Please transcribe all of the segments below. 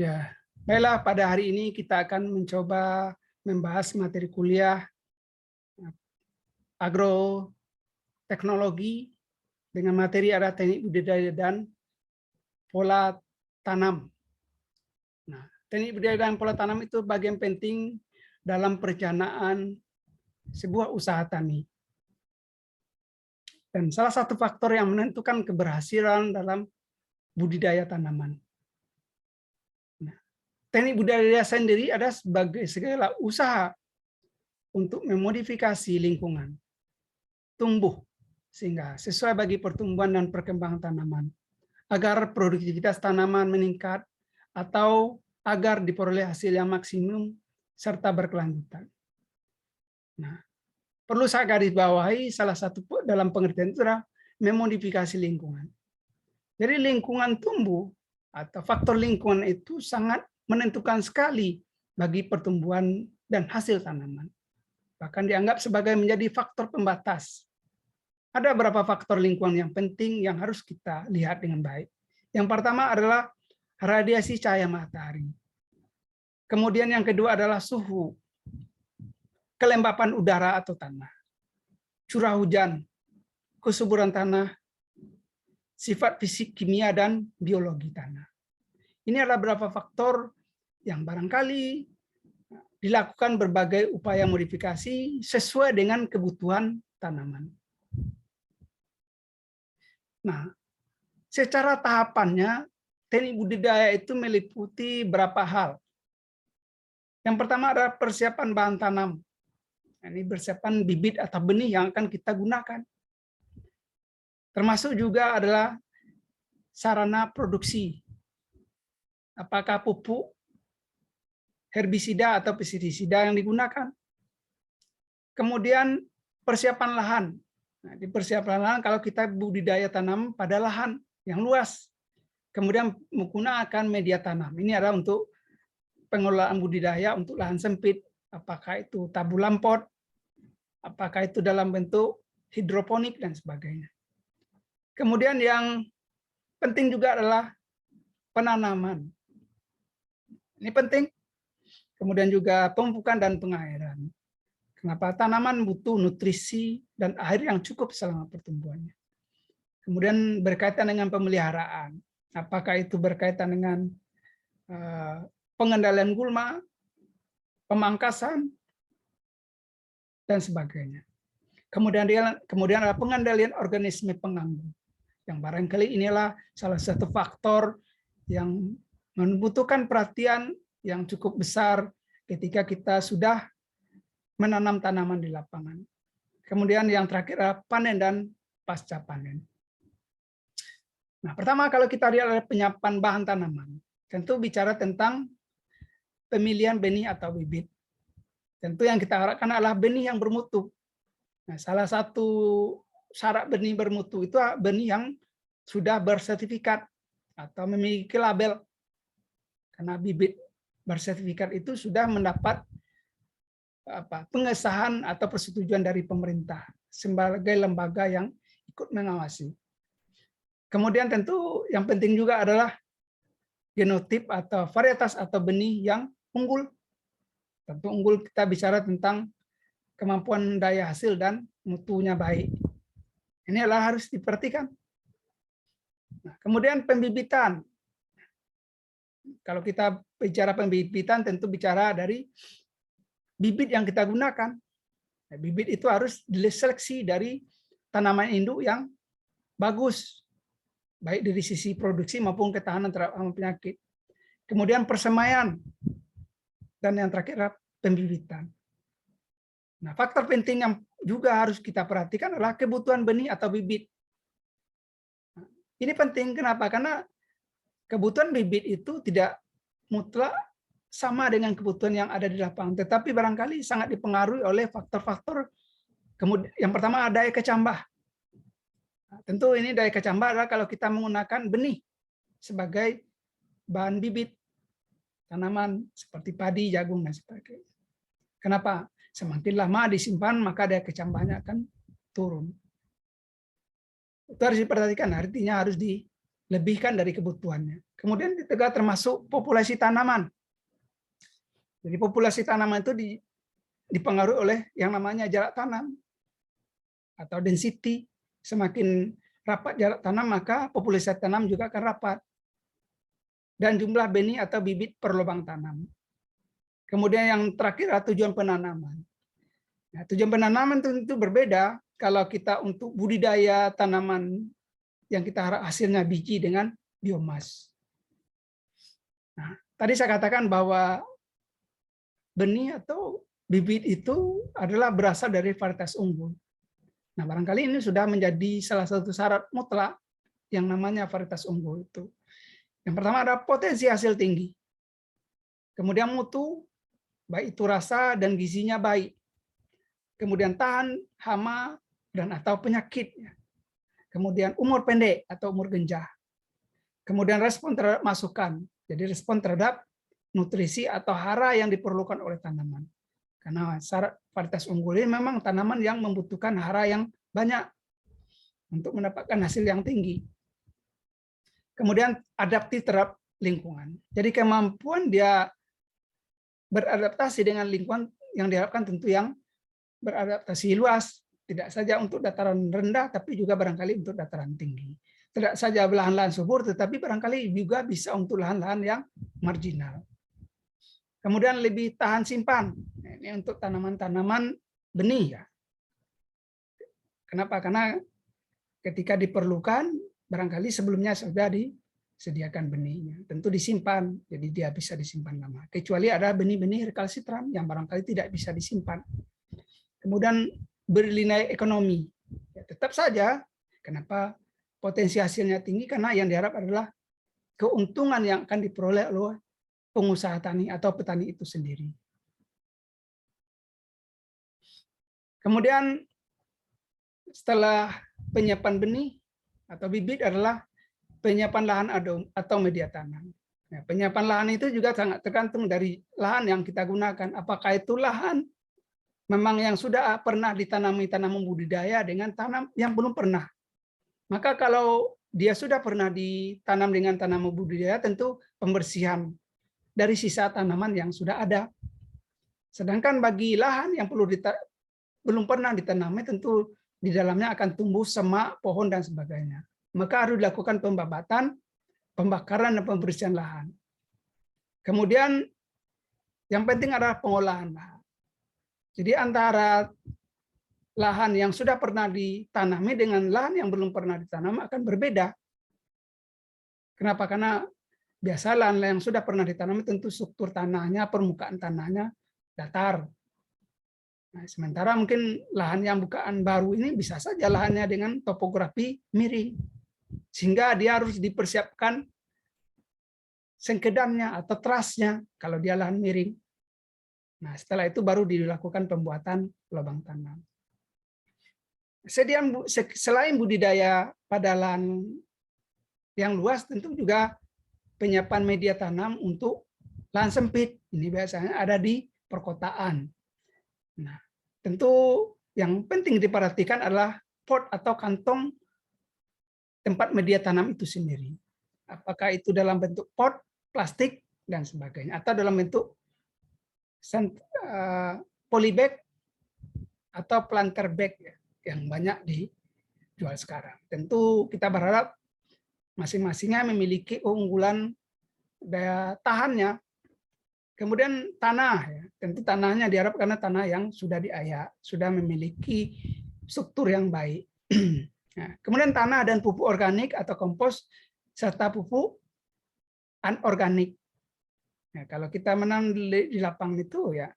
Ya, baiklah, pada hari ini kita akan mencoba membahas materi kuliah agroteknologi dengan materi ada teknik budidaya dan pola tanam. Nah, teknik budidaya dan pola tanam itu bagian penting dalam perencanaan sebuah usaha tani. Dan salah satu faktor yang menentukan keberhasilan dalam budidaya tanaman. Nah, teknik budidaya sendiri ada sebagai segala usaha untuk memodifikasi lingkungan, tumbuh sehingga sesuai bagi pertumbuhan dan perkembangan tanaman, agar produktivitas tanaman meningkat atau agar diperoleh hasil yang maksimum serta berkelanjutan. Nah, perlu saya garis bawahi salah satu dalam pengertian itu adalah memodifikasi lingkungan. Jadi lingkungan tumbuh atau faktor lingkungan itu sangat menentukan sekali bagi pertumbuhan dan hasil tanaman. Bahkan dianggap sebagai menjadi faktor pembatas. Ada beberapa faktor lingkungan yang penting yang harus kita lihat dengan baik. Yang pertama adalah radiasi cahaya matahari. Kemudian yang kedua adalah suhu, kelembapan udara atau tanah, curah hujan, kesuburan tanah, sifat fisik, kimia, dan biologi tanah. Ini adalah beberapa faktor yang barangkali dilakukan berbagai upaya modifikasi sesuai dengan kebutuhan tanaman. Nah, secara tahapannya, teknik budidaya itu meliputi beberapa hal. Yang pertama adalah persiapan bahan tanam. Ini persiapan bibit atau benih yang akan kita gunakan. Termasuk juga adalah sarana produksi. Apakah pupuk, herbisida atau pestisida yang digunakan. Kemudian persiapan lahan. Nah, di persiapan lahan kalau kita budidaya tanam pada lahan yang luas. Kemudian menggunakan media tanam. Ini adalah untuk pengelolaan budidaya untuk lahan sempit. Apakah itu tabulam pot, apakah itu dalam bentuk hidroponik dan sebagainya. Kemudian yang penting juga adalah penanaman. Ini penting. Kemudian juga pemupukan dan pengairan. Kenapa? Tanaman butuh nutrisi dan air yang cukup selama pertumbuhannya. Kemudian berkaitan dengan pemeliharaan. Apakah itu berkaitan dengan pengendalian gulma, pemangkasan, dan sebagainya. Kemudian ada pengendalian organisme pengganggu. Yang barangkali inilah salah satu faktor yang membutuhkan perhatian yang cukup besar ketika kita sudah menanam tanaman di lapangan. Kemudian yang terakhir adalah panen dan pasca panen. Nah, pertama kalau kita lihat ada penyiapan bahan tanaman, tentu bicara tentang pemilihan benih atau bibit. Tentu yang kita harapkan adalah benih yang bermutu. Nah, salah satu syarat benih bermutu itu benih yang sudah bersertifikat atau memiliki label. Karena bibit bersertifikat itu sudah mendapat pengesahan atau persetujuan dari pemerintah sebagai lembaga yang ikut mengawasi. Kemudian tentu yang penting juga adalah genotip atau varietas atau benih yang unggul. Tentu unggul kita bicara tentang kemampuan daya hasil dan mutunya baik. Ini adalah harus diperhatikan. Nah, kemudian pembibitan. Kalau kita bicara pembibitan tentu bicara dari bibit yang kita gunakan. Nah, bibit itu harus diseleksi dari tanaman induk yang bagus, baik dari sisi produksi maupun ketahanan terhadap penyakit. Kemudian persemaian, dan yang terakhir adalah pembibitan. Nah, faktor penting yang juga harus kita perhatikan adalah kebutuhan benih atau bibit. Nah, ini penting, kenapa? Karena kebutuhan bibit itu tidak mutlak sama dengan kebutuhan yang ada di lapangan, tetapi barangkali sangat dipengaruhi oleh faktor-faktor. Kemudian yang pertama ada daya kecambah. Nah, tentu ini daya kecambah adalah kalau kita menggunakan benih sebagai bahan bibit tanaman seperti padi, jagung, dan sebagainya. Kenapa? Semakin lama disimpan, maka daya kecambahnya akan turun. Itu harus diperhatikan, artinya harus lebihkan dari kebutuhannya. Kemudian juga termasuk populasi tanaman. Jadi populasi tanaman itu dipengaruhi oleh yang namanya jarak tanam atau density. Semakin rapat jarak tanam, maka populasi tanam juga akan rapat. Dan jumlah benih atau bibit per lubang tanam. Kemudian yang terakhir adalah tujuan penanaman. Nah, tujuan penanaman tentu berbeda kalau kita untuk budidaya tanaman yang kita harap hasilnya biji dengan biomas. Nah, tadi saya katakan bahwa benih atau bibit itu adalah berasal dari varietas unggul. Nah, barangkali ini sudah menjadi salah satu syarat mutlak yang namanya varietas unggul itu. Yang pertama ada potensi hasil tinggi. Kemudian mutu, baik itu rasa dan gizinya baik. Kemudian tahan hama dan atau penyakit. Kemudian umur pendek atau umur genjah. Kemudian respon terhadap masukan. Jadi respon terhadap nutrisi atau hara yang diperlukan oleh tanaman. Karena syarat varietas unggul ini memang tanaman yang membutuhkan hara yang banyak untuk mendapatkan hasil yang tinggi. Kemudian adaptif terhadap lingkungan. Jadi kemampuan dia beradaptasi dengan lingkungan yang diharapkan tentu yang beradaptasi luas, tidak saja untuk dataran rendah, tapi juga barangkali untuk dataran tinggi. Tidak saja lahan-lahan subur, tetapi barangkali juga bisa untuk lahan-lahan yang marginal. Kemudian lebih tahan simpan. Ini untuk tanaman-tanaman benih ya. Kenapa? Karena ketika diperlukan, barangkali sebelumnya sudah disediakan benihnya. Tentu disimpan, jadi dia bisa disimpan lama. Kecuali ada benih-benih recalcitrant yang barangkali tidak bisa disimpan. Kemudian bernilai ekonomi. Ya, tetap saja, kenapa potensi hasilnya tinggi? Karena yang diharap adalah keuntungan yang akan diperoleh oleh pengusaha tani atau petani itu sendiri. Kemudian setelah penyiapan benih atau bibit adalah penyiapan lahan atau media tanam. Ya, penyiapan lahan itu juga sangat tergantung dari lahan yang kita gunakan. Apakah itu lahan memang yang sudah pernah ditanami tanaman budidaya dengan tanam yang belum pernah. Maka kalau dia sudah pernah ditanam dengan tanaman budidaya, tentu pembersihan dari sisa tanaman yang sudah ada. Sedangkan bagi lahan yang belum pernah ditanami, tentu di dalamnya akan tumbuh semak, pohon, dan sebagainya. Maka harus dilakukan pembabatan, pembakaran, dan pembersihan lahan. Kemudian yang penting adalah pengolahan lahan. Jadi antara lahan yang sudah pernah ditanami dengan lahan yang belum pernah ditanam akan berbeda. Kenapa? Karena biasa lahan yang sudah pernah ditanami tentu struktur tanahnya, permukaan tanahnya datar. Nah, sementara mungkin lahan yang bukaan baru ini bisa saja lahannya dengan topografi miring. Sehingga dia harus dipersiapkan sengkedannya atau terasnya kalau dia lahan miring. Nah, setelah itu baru dilakukan pembuatan lubang tanam. Selain budidaya pada lahan yang luas, tentu juga penyiapan media tanam untuk lahan sempit. Ini biasanya ada di perkotaan. Nah, tentu yang penting diperhatikan adalah pot atau kantong tempat media tanam itu sendiri. Apakah itu dalam bentuk pot, plastik, dan sebagainya, atau dalam bentuk polybag atau planter bag yang banyak dijual sekarang. Tentu kita berharap masing-masingnya memiliki keunggulan daya tahannya. Kemudian tanah, ya. Tentu tanahnya diharap karena tanah yang sudah diayak, sudah memiliki struktur yang baik. Nah, kemudian tanah dan pupuk organik atau kompos serta pupuk anorganik. Nah, kalau kita menanam di lapangan itu ya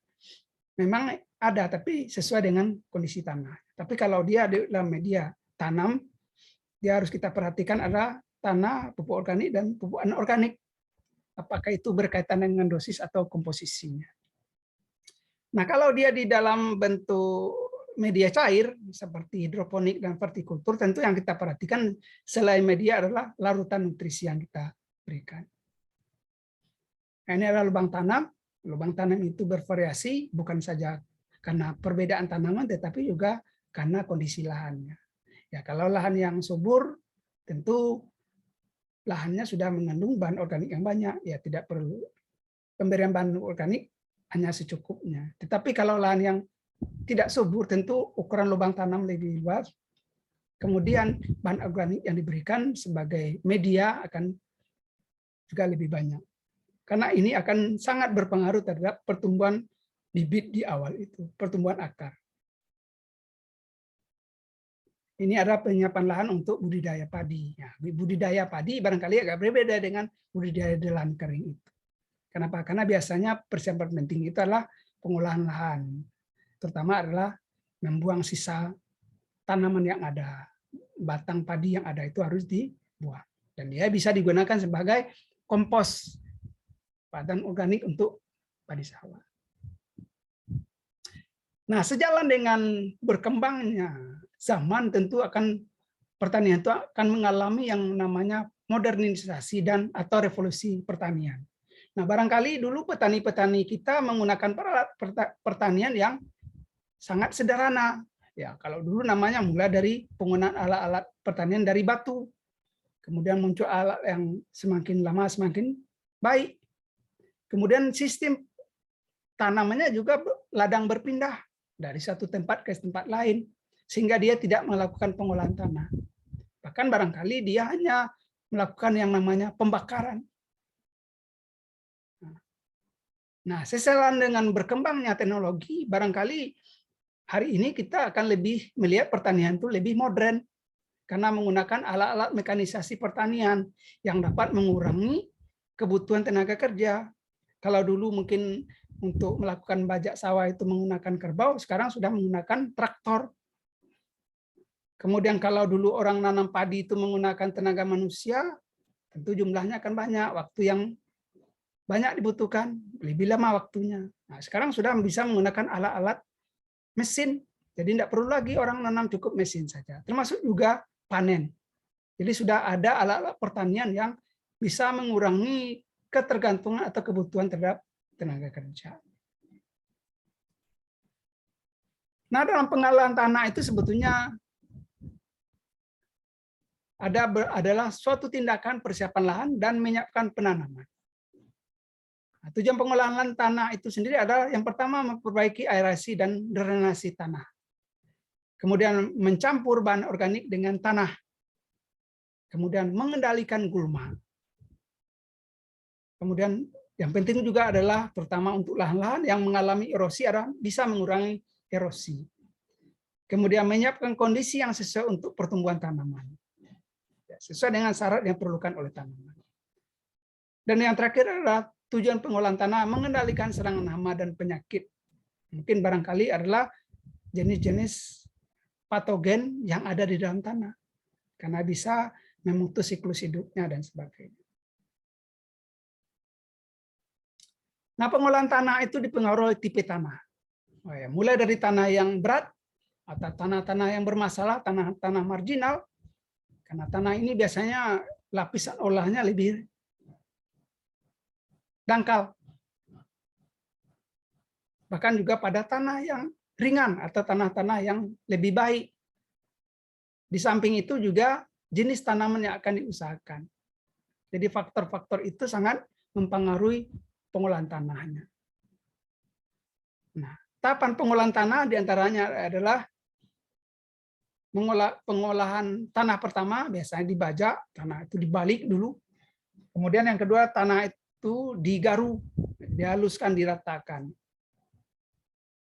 memang ada, tapi sesuai dengan kondisi tanah. Tapi kalau dia di dalam media tanam, dia harus kita perhatikan ada tanah, pupuk organik dan pupuk anorganik. Apakah itu berkaitan dengan dosis atau komposisinya. Nah, kalau dia di dalam bentuk media cair, seperti hidroponik dan vertikultur, tentu yang kita perhatikan selain media adalah larutan nutrisi yang kita berikan. Nah, ini adalah lubang tanam. Lubang tanam itu bervariasi, bukan saja karena perbedaan tanaman, tetapi juga karena kondisi lahannya. Ya, kalau lahan yang subur, tentu lahannya sudah mengandung bahan organik yang banyak, ya tidak perlu pemberian bahan organik, hanya secukupnya. Tetapi kalau lahan yang tidak subur, tentu ukuran lubang tanam lebih luas. Kemudian bahan organik yang diberikan sebagai media akan juga lebih banyak. Karena ini akan sangat berpengaruh terhadap pertumbuhan bibit di awal itu, pertumbuhan akar. Ini adalah penyiapan lahan untuk budidaya padi. Ya, budidaya padi barangkali agak berbeda dengan budidaya di lahan kering itu. Kenapa? Karena biasanya persiapan penting itu adalah pengolahan lahan. Terutama adalah membuang sisa tanaman yang ada. Batang padi yang ada itu harus dibuang. Dan dia bisa digunakan sebagai kompos bahan organik untuk padi sawah. Nah, sejalan dengan berkembangnya zaman, tentu pertanian itu akan mengalami yang namanya modernisasi dan atau revolusi pertanian. Nah, barangkali dulu petani-petani kita menggunakan peralatan pertanian yang sangat sederhana. Ya, kalau dulu namanya mulai dari penggunaan alat-alat pertanian dari batu. Kemudian muncul alat yang semakin lama semakin baik. Kemudian sistem tanamannya juga ladang berpindah dari satu tempat ke tempat lain, sehingga dia tidak melakukan pengolahan tanah. Bahkan barangkali dia hanya melakukan yang namanya pembakaran. Nah, sejalan dengan berkembangnya teknologi, barangkali hari ini kita akan lebih melihat pertanian itu lebih modern, karena menggunakan alat-alat mekanisasi pertanian yang dapat mengurangi kebutuhan tenaga kerja. Kalau dulu mungkin untuk melakukan bajak sawah itu menggunakan kerbau, sekarang sudah menggunakan traktor. Kemudian kalau dulu orang nanam padi itu menggunakan tenaga manusia, tentu jumlahnya akan banyak, waktu yang banyak dibutuhkan, lebih lama waktunya. Nah, sekarang sudah bisa menggunakan alat-alat mesin, jadi tidak perlu lagi orang nanam, cukup mesin saja. Termasuk juga panen. Jadi sudah ada alat-alat pertanian yang bisa mengurangi ketergantungan atau kebutuhan terhadap tenaga kerja. Nah, dalam pengolahan tanah itu sebetulnya adalah suatu tindakan persiapan lahan dan menyiapkan penanaman. Nah, tujuan pengolahan tanah itu sendiri adalah yang pertama memperbaiki aerasi dan drenasi tanah. Kemudian mencampur bahan organik dengan tanah. Kemudian mengendalikan gulma. Kemudian yang penting juga adalah terutama untuk lahan-lahan yang mengalami erosi adalah bisa mengurangi erosi. Kemudian menyiapkan kondisi yang sesuai untuk pertumbuhan tanaman. Sesuai dengan syarat yang diperlukan oleh tanaman. Dan yang terakhir adalah tujuan pengolahan tanah mengendalikan serangan hama dan penyakit. Mungkin barangkali adalah jenis-jenis patogen yang ada di dalam tanah. Karena bisa memutus siklus hidupnya dan sebagainya. Nah, pengolahan tanah itu dipengaruhi tipe tanah. Mulai dari tanah yang berat, atau tanah-tanah yang bermasalah, tanah-tanah marginal, karena tanah ini biasanya lapisan olahnya lebih dangkal. Bahkan juga pada tanah yang ringan atau tanah-tanah yang lebih baik. Di samping itu juga jenis tanaman yang akan diusahakan. Jadi faktor-faktor itu sangat mempengaruhi pengolahan tanahnya. Nah, tahapan pengolahan tanah diantaranya adalah pengolahan tanah pertama, biasanya dibajak, tanah itu dibalik dulu. Kemudian yang kedua, tanah itu digaru, dihaluskan, diratakan.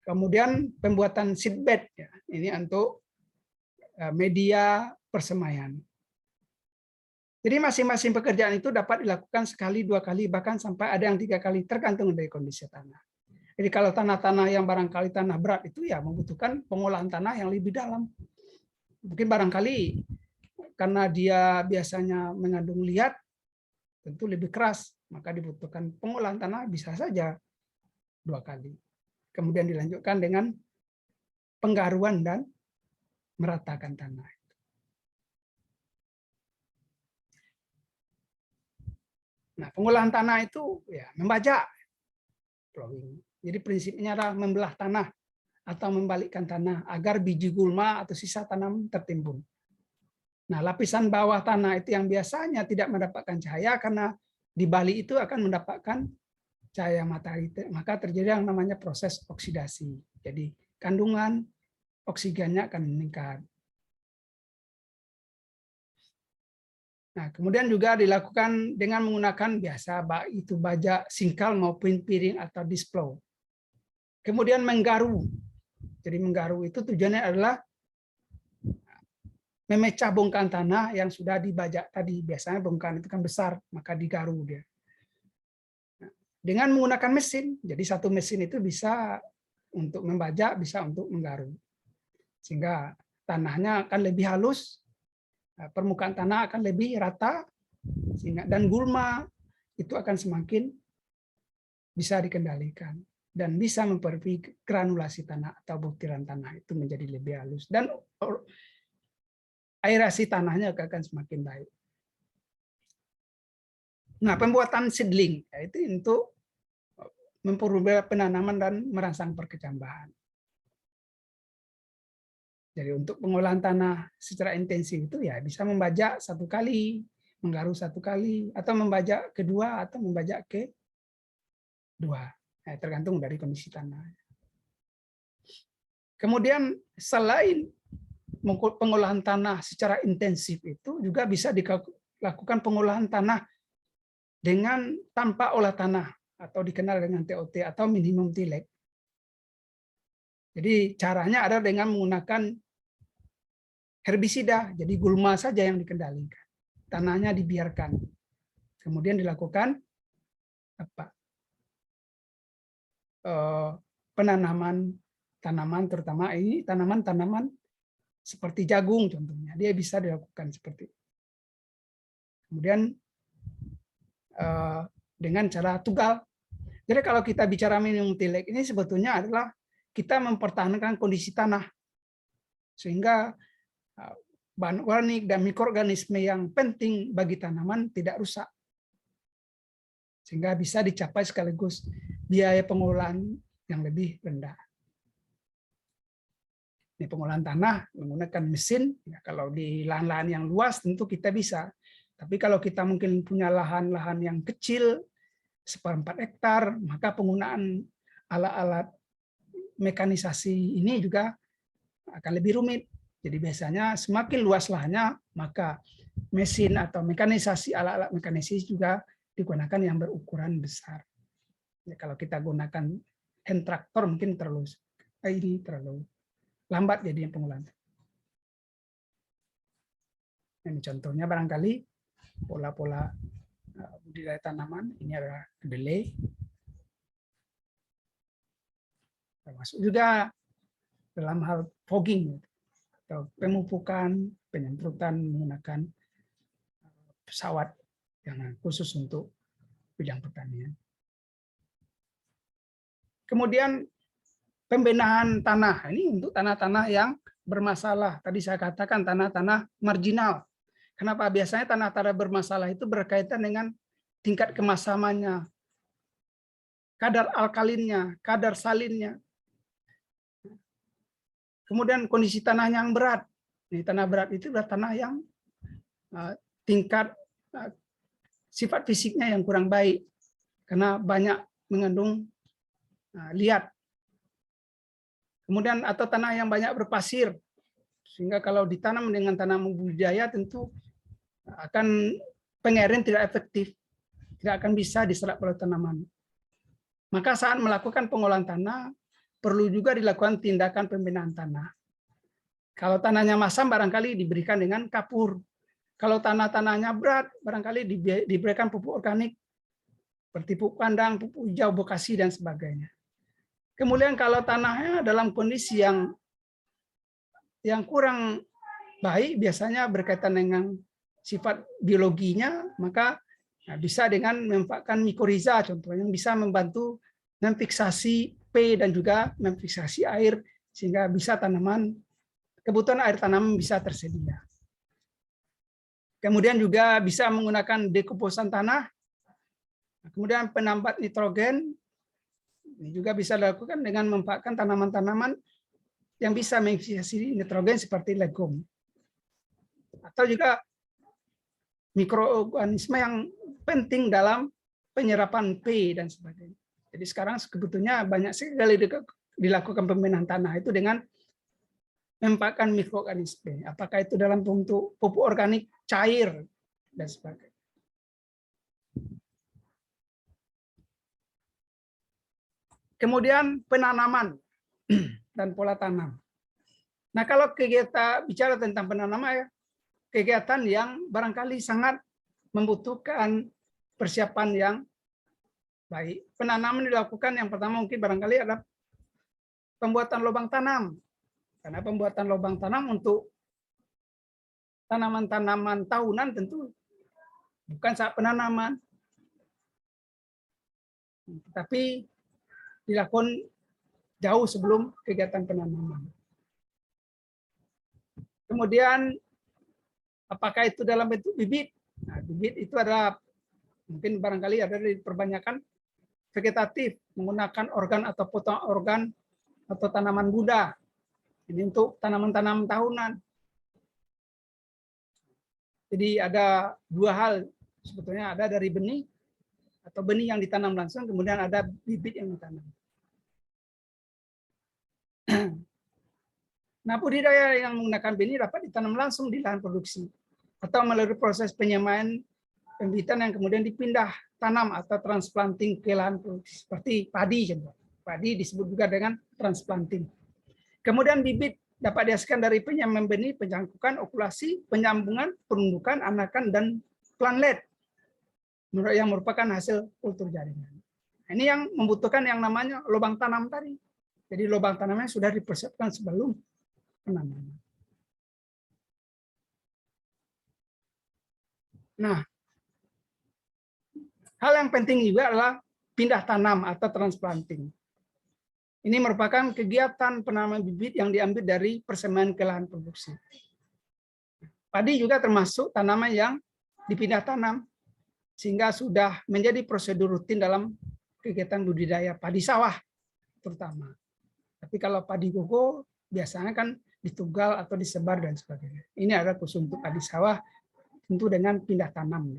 Kemudian pembuatan seedbed, ya, ini untuk media persemaian. Jadi masing-masing pekerjaan itu dapat dilakukan sekali, 2 kali, bahkan sampai ada yang 3 kali, tergantung dari kondisi tanah. Jadi kalau tanah-tanah yang barangkali tanah berat itu ya membutuhkan pengolahan tanah yang lebih dalam. Mungkin barangkali karena dia biasanya mengandung liat, tentu lebih keras, maka dibutuhkan pengolahan tanah bisa saja 2 kali. Kemudian dilanjutkan dengan penggaruan dan meratakan tanah. Nah, pengolahan tanah itu ya membajak. Jadi prinsipnya adalah membelah tanah atau membalikkan tanah agar biji gulma atau sisa tanam tertimbun. Nah, lapisan bawah tanah itu yang biasanya tidak mendapatkan cahaya karena di Bali itu akan mendapatkan cahaya matahari, maka terjadi yang namanya proses oksidasi. Jadi kandungan oksigennya akan meningkat. Nah, kemudian juga dilakukan dengan menggunakan biasa baik itu baja, singkal maupun piring atau displow. Kemudian menggaru. Jadi menggaru itu tujuannya adalah memecah bongkahan tanah yang sudah dibajak tadi. Biasanya bongkahan itu kan besar, maka digaru dia. Dengan menggunakan mesin, jadi satu mesin itu bisa untuk membajak, bisa untuk menggaru. Sehingga tanahnya akan lebih halus, permukaan tanah akan lebih rata, dan gulma itu akan semakin bisa dikendalikan. Dan bisa memperbaiki granulasi tanah atau butiran tanah itu menjadi lebih halus. Dan aerasi tanahnya akan semakin baik. Nah, pembuatan seedling yaitu untuk memperubah penanaman dan merangsang perkecambahan. Jadi untuk pengolahan tanah secara intensif itu ya bisa membajak satu kali, menggaru satu kali, atau membajak kedua atau membajak ke dua. Nah, tergantung dari kondisi tanah. Kemudian selain pengolahan tanah secara intensif itu juga bisa dilakukan pengolahan tanah dengan tanpa olah tanah atau dikenal dengan TOT atau minimum tillage. Jadi caranya adalah dengan menggunakan herbisida, jadi gulma saja yang dikendalikan. Tanahnya dibiarkan. Kemudian dilakukan penanaman tanaman, terutama ini tanaman-tanaman seperti jagung contohnya, dia bisa dilakukan seperti itu. Kemudian dengan cara tugal. Jadi kalau kita bicara minimum tillage ini sebetulnya adalah kita mempertahankan kondisi tanah sehingga bahan organik dan mikroorganisme yang penting bagi tanaman tidak rusak. Sehingga bisa dicapai sekaligus biaya pengolahan yang lebih rendah. Ini pengolahan tanah menggunakan mesin, ya kalau di lahan-lahan yang luas tentu kita bisa. Tapi kalau kita mungkin punya lahan-lahan yang kecil, 1/4 hektar, maka penggunaan alat-alat mekanisasi ini juga akan lebih rumit. Jadi biasanya semakin luas lahannya, maka mesin atau mekanisasi, alat-alat mekanisasi juga digunakan yang berukuran besar. Ya, kalau kita gunakan hand traktor mungkin terlalu lambat jadinya pengolahan. Ini contohnya barangkali pola-pola budidaya tanaman. Ini adalah kedelai. Termasuk juga dalam hal fogging atau pemupukan, penyemprotan menggunakan pesawat yang khusus untuk bidang pertanian. Kemudian pembenahan tanah, ini untuk tanah-tanah yang bermasalah. Tadi saya katakan tanah-tanah marginal. Kenapa? Biasanya tanah-tanah bermasalah itu berkaitan dengan tingkat kemasamannya, kadar alkalinnya, kadar salinnya. Kemudian kondisi tanah yang berat. Ini tanah berat itu adalah tanah yang tingkat sifat fisiknya yang kurang baik karena banyak mengandung liat. Kemudian atau tanah yang banyak berpasir sehingga kalau ditanam dengan tanaman budidaya tentu akan pengairan tidak efektif, tidak akan bisa diserap oleh tanaman. Maka saat melakukan pengolahan tanah perlu juga dilakukan tindakan pembinaan tanah. Kalau tanahnya masam barangkali diberikan dengan kapur. Kalau tanah-tanahnya berat, barangkali diberikan pupuk organik, seperti pupuk kandang, pupuk hijau, bokasi, dan sebagainya. Kemudian kalau tanahnya dalam kondisi yang kurang baik, biasanya berkaitan dengan sifat biologinya, maka bisa dengan memanfaatkan mikoriza, contohnya yang bisa membantu memfiksasi P dan juga memfiksasi air, sehingga bisa kebutuhan air tanaman bisa tersedia. Kemudian juga bisa menggunakan dekomposan tanah. Kemudian penambat nitrogen. Ini juga bisa dilakukan dengan memanfaatkan tanaman-tanaman yang bisa memfiksasi nitrogen seperti legum. atau juga mikroorganisme yang penting dalam penyerapan P dan sebagainya. Jadi sekarang sebetulnya banyak sekali dilakukan pembinaan tanah itu dengan menempatkan mikroorganisme. Apakah itu dalam bentuk pupuk organik cair dan sebagainya. Kemudian penanaman dan pola tanam. Nah, kalau kita bicara tentang penanaman, kegiatan yang barangkali sangat membutuhkan persiapan yang baik. Penanaman dilakukan yang pertama mungkin barangkali adalah pembuatan lubang tanam. Karena pembuatan lubang tanam untuk tanaman-tanaman tahunan tentu bukan saat penanaman. Tapi dilakukan jauh sebelum kegiatan penanaman. Kemudian, apakah itu dalam bentuk bibit? Nah, bibit itu adalah mungkin barangkali ada di perbanyakan vegetatif, menggunakan organ atau potong organ atau tanaman muda. Ini untuk tanaman-tanaman tahunan. Jadi ada dua hal sebetulnya, ada dari benih atau benih yang ditanam langsung, kemudian ada bibit yang ditanam. Nah, budidaya yang menggunakan benih dapat ditanam langsung di lahan produksi atau melalui proses penyemaian pembibitan yang kemudian dipindah tanam atau transplanting ke lahan produksi seperti padi. Padi disebut juga dengan transplanting. Kemudian bibit dapat dihasilkan dari penyemaian benih, pencangkukan, okulasi, penyambungan, penundukan, anakan, dan planlet yang merupakan hasil kultur jaringan. Ini yang membutuhkan yang namanya lubang tanam tadi. Jadi lubang tanamnya sudah dipersiapkan sebelum penanaman. Nah, hal yang penting juga adalah pindah tanam atau transplanting. Ini merupakan kegiatan penanaman bibit yang diambil dari persemaian ke lahan produksi. Padi juga termasuk tanaman yang dipindah tanam, sehingga sudah menjadi prosedur rutin dalam kegiatan budidaya padi sawah terutama. Tapi kalau padi koko biasanya kan ditugal atau disebar dan sebagainya. Ini adalah khusus untuk padi sawah, tentu dengan pindah tanam.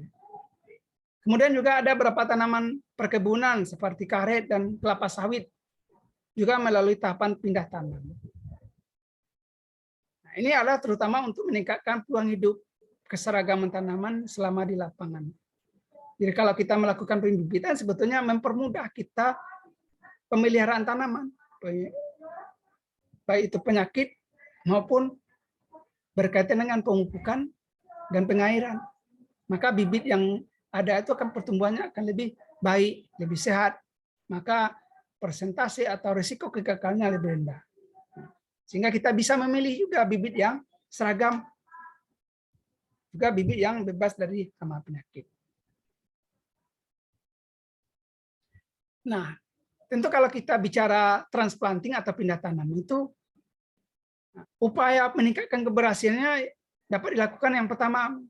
Kemudian juga ada beberapa tanaman perkebunan seperti karet dan kelapa sawit juga melalui tahapan pindah tanam. Nah, ini adalah terutama untuk meningkatkan peluang hidup keseragaman tanaman selama di lapangan. Jadi kalau kita melakukan pembibitan sebetulnya mempermudah kita pemeliharaan tanaman, baik itu penyakit maupun berkaitan dengan pemupukan dan pengairan. Maka bibit yang ada itu akan pertumbuhannya akan lebih baik, lebih sehat. Maka persentase atau risiko kegagalannya lebih rendah. Sehingga kita bisa memilih juga bibit yang seragam, juga bibit yang bebas dari hama penyakit. Nah, tentu kalau kita bicara transplanting atau pindah tanam itu, upaya meningkatkan keberhasilannya dapat dilakukan yang pertama,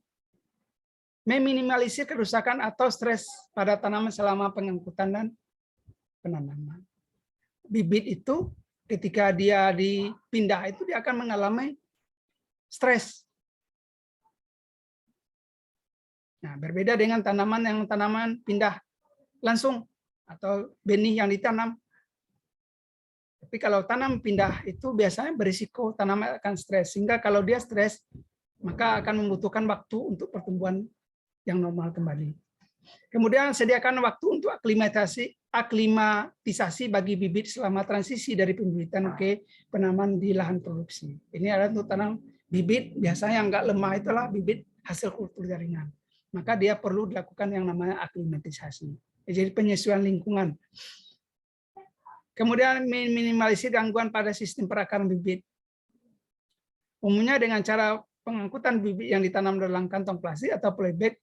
meminimalisir kerusakan atau stres pada tanaman selama pengangkutan dan penanaman. Bibit itu ketika dia dipindah itu dia akan mengalami stres. Nah, berbeda dengan tanaman pindah langsung atau benih yang ditanam. Tapi kalau tanam pindah itu biasanya berisiko tanaman akan stres. Sehingga kalau dia stres, maka akan membutuhkan waktu untuk pertumbuhan yang normal kembali. Kemudian sediakan waktu untuk aklimatisasi bagi bibit selama transisi dari pembibitan ke penanaman di lahan produksi. Ini adalah untuk tanam bibit biasanya yang enggak lemah itulah bibit hasil kultur jaringan. Maka dia perlu dilakukan yang namanya aklimatisasi. Jadi penyesuaian lingkungan. Kemudian minimalisir gangguan pada sistem perakaran bibit. Umumnya dengan cara pengangkutan bibit yang ditanam dalam kantong plastik atau polybag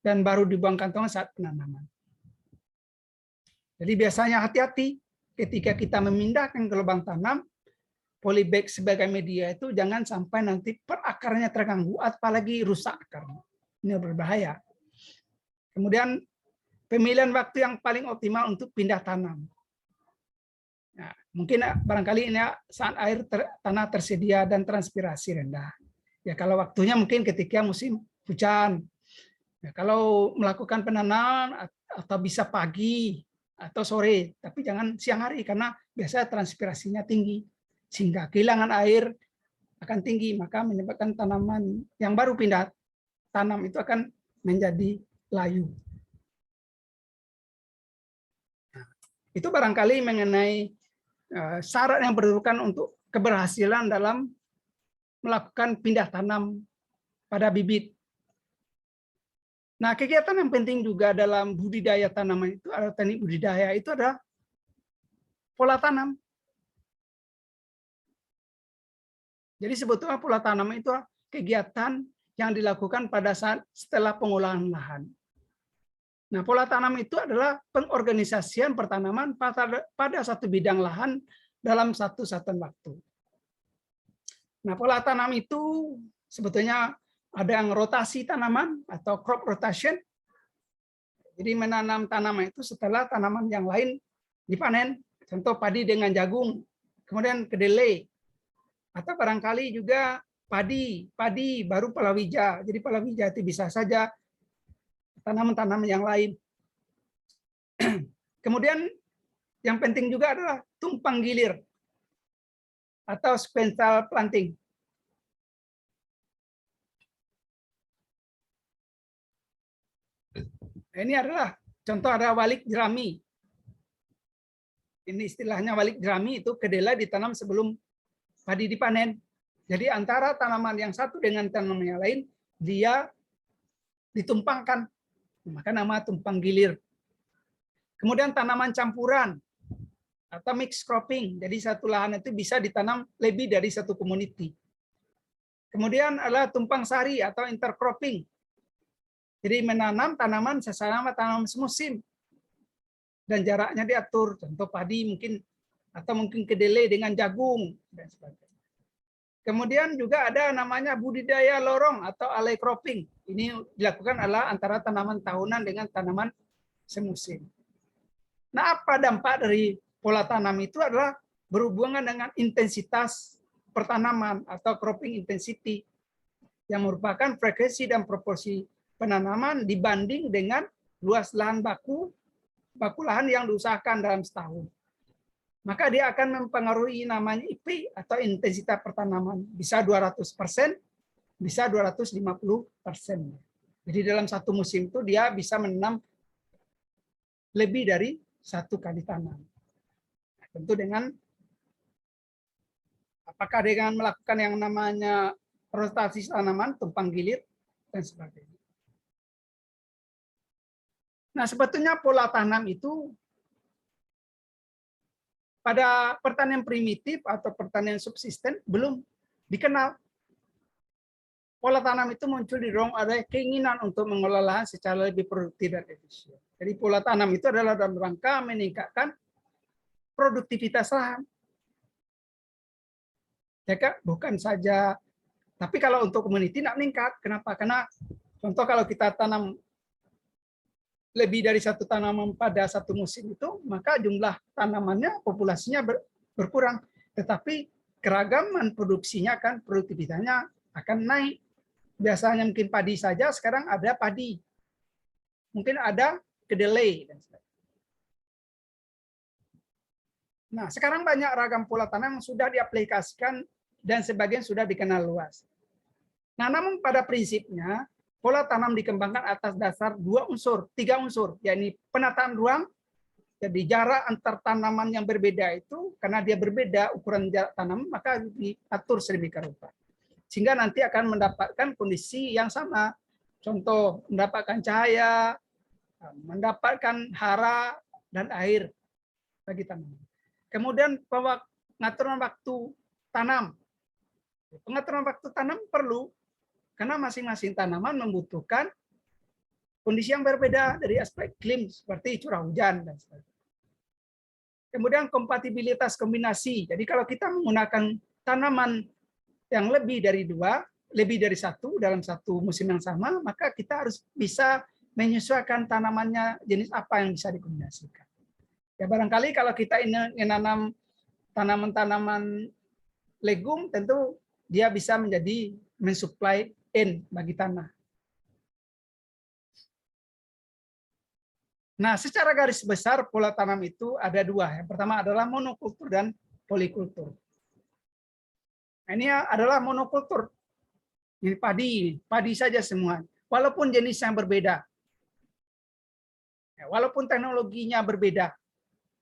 dan baru dibuang kantong saat penanaman. Jadi biasanya hati-hati ketika kita memindahkan ke lubang tanam, polybag sebagai media itu jangan sampai nanti perakarnya terganggu, apalagi rusak akarnya. Ini berbahaya. Kemudian pemilihan waktu yang paling optimal untuk pindah tanam. Nah, mungkin barangkali ini saat tanah tersedia dan transpirasi rendah. Ya kalau waktunya mungkin ketika musim hujan. Ya, kalau melakukan penanaman atau bisa pagi atau sore, tapi jangan siang hari karena biasanya transpirasinya tinggi sehingga kehilangan air akan tinggi, maka menyebabkan tanaman yang baru pindah tanam itu akan menjadi layu. Itu barangkali mengenai syarat yang diperlukan untuk keberhasilan dalam melakukan pindah tanam pada bibit. Nah, kegiatan yang penting juga dalam budidaya tanaman itu, atau teknik budidaya itu adalah pola tanam. Jadi sebetulnya pola tanam itu kegiatan yang dilakukan pada saat setelah pengolahan lahan. Nah, pola tanam itu adalah pengorganisasian pertanaman pada satu bidang lahan dalam satu satuan waktu. Nah, pola tanam itu sebetulnya ada yang rotasi tanaman atau crop rotation. Jadi menanam tanaman itu setelah tanaman yang lain dipanen. Contoh padi dengan jagung, kemudian kedelai, atau barangkali juga padi baru palawija. Jadi palawija itu bisa saja tanaman-tanaman yang lain. Kemudian yang penting juga adalah tumpang gilir atau sequential planting. Ini adalah contoh, ada walik jerami. Ini istilahnya walik jerami, itu kedelai ditanam sebelum padi dipanen. Jadi antara tanaman yang satu dengan tanaman yang lain, dia ditumpangkan. Maka nama tumpang gilir. Kemudian tanaman campuran atau mix cropping. Jadi satu lahan itu bisa ditanam lebih dari satu community. Kemudian adalah tumpang sari atau intercropping. Jadi menanam tanaman sesama tanaman semusim. Dan jaraknya diatur. Contoh padi mungkin, atau mungkin kedelai dengan jagung dan sebagainya. Kemudian juga ada namanya budidaya lorong atau alley cropping. Ini dilakukan adalah antara tanaman tahunan dengan tanaman semusim. Nah, apa dampak dari pola tanam itu adalah berhubungan dengan intensitas pertanaman atau cropping intensity yang merupakan frekuensi dan proporsi penanaman dibanding dengan luas lahan baku lahan yang diusahakan dalam setahun. Maka dia akan mempengaruhi namanya IP atau intensitas pertanaman. Bisa 200%, bisa 250%. Jadi dalam satu musim itu dia bisa menanam lebih dari satu kali tanam. Tentu dengan apakah dengan melakukan yang namanya rotasi tanaman, tumpang gilir, dan sebagainya. Nah, sebetulnya pola tanam itu pada pertanian primitif atau pertanian subsisten belum dikenal. Pola tanam itu muncul didorong ada keinginan untuk mengelola lahan secara lebih produktif dan efisien. Jadi pola tanam itu adalah dalam rangka meningkatkan produktivitas lahan. Ya, Kak, bukan saja, tapi kalau untuk community tidak meningkat. Kenapa? Karena contoh kalau kita tanam lebih dari satu tanaman pada satu musim itu, maka jumlah tanamannya, populasinya berkurang. Tetapi keragaman produksinya kan, produktivitasnya akan naik. Biasanya mungkin padi saja, sekarang ada padi. Mungkin ada kedelai. Nah, sekarang banyak ragam pola tanam yang sudah diaplikasikan dan sebagian sudah dikenal luas. Nah, namun pada prinsipnya, pola tanam dikembangkan atas dasar tiga unsur, yakni penataan ruang. Jadi jarak antar tanaman yang berbeda itu, karena dia berbeda ukuran jarak tanam, maka diatur sedemikian rupa. Sehingga nanti akan mendapatkan kondisi yang sama. Contoh, mendapatkan cahaya, mendapatkan hara, dan air bagi tanaman. Kemudian pengaturan waktu tanam. Pengaturan waktu tanam perlu, karena masing-masing tanaman membutuhkan kondisi yang berbeda dari aspek iklim seperti curah hujan dan sebagainya. Kemudian kompatibilitas kombinasi. Jadi kalau kita menggunakan tanaman yang lebih dari satu dalam satu musim yang sama, maka kita harus bisa menyesuaikan tanamannya jenis apa yang bisa dikombinasikan. Ya barangkali kalau kita ingin menanam tanaman-tanaman legum, tentu dia bisa menjadi mensuplai N bagi tanah. Nah, secara garis besar pola tanam itu ada dua. Yang pertama adalah monokultur dan polikultur. Nah, ini adalah monokultur. Ini padi saja semua. Walaupun jenis yang berbeda. Walaupun teknologinya berbeda.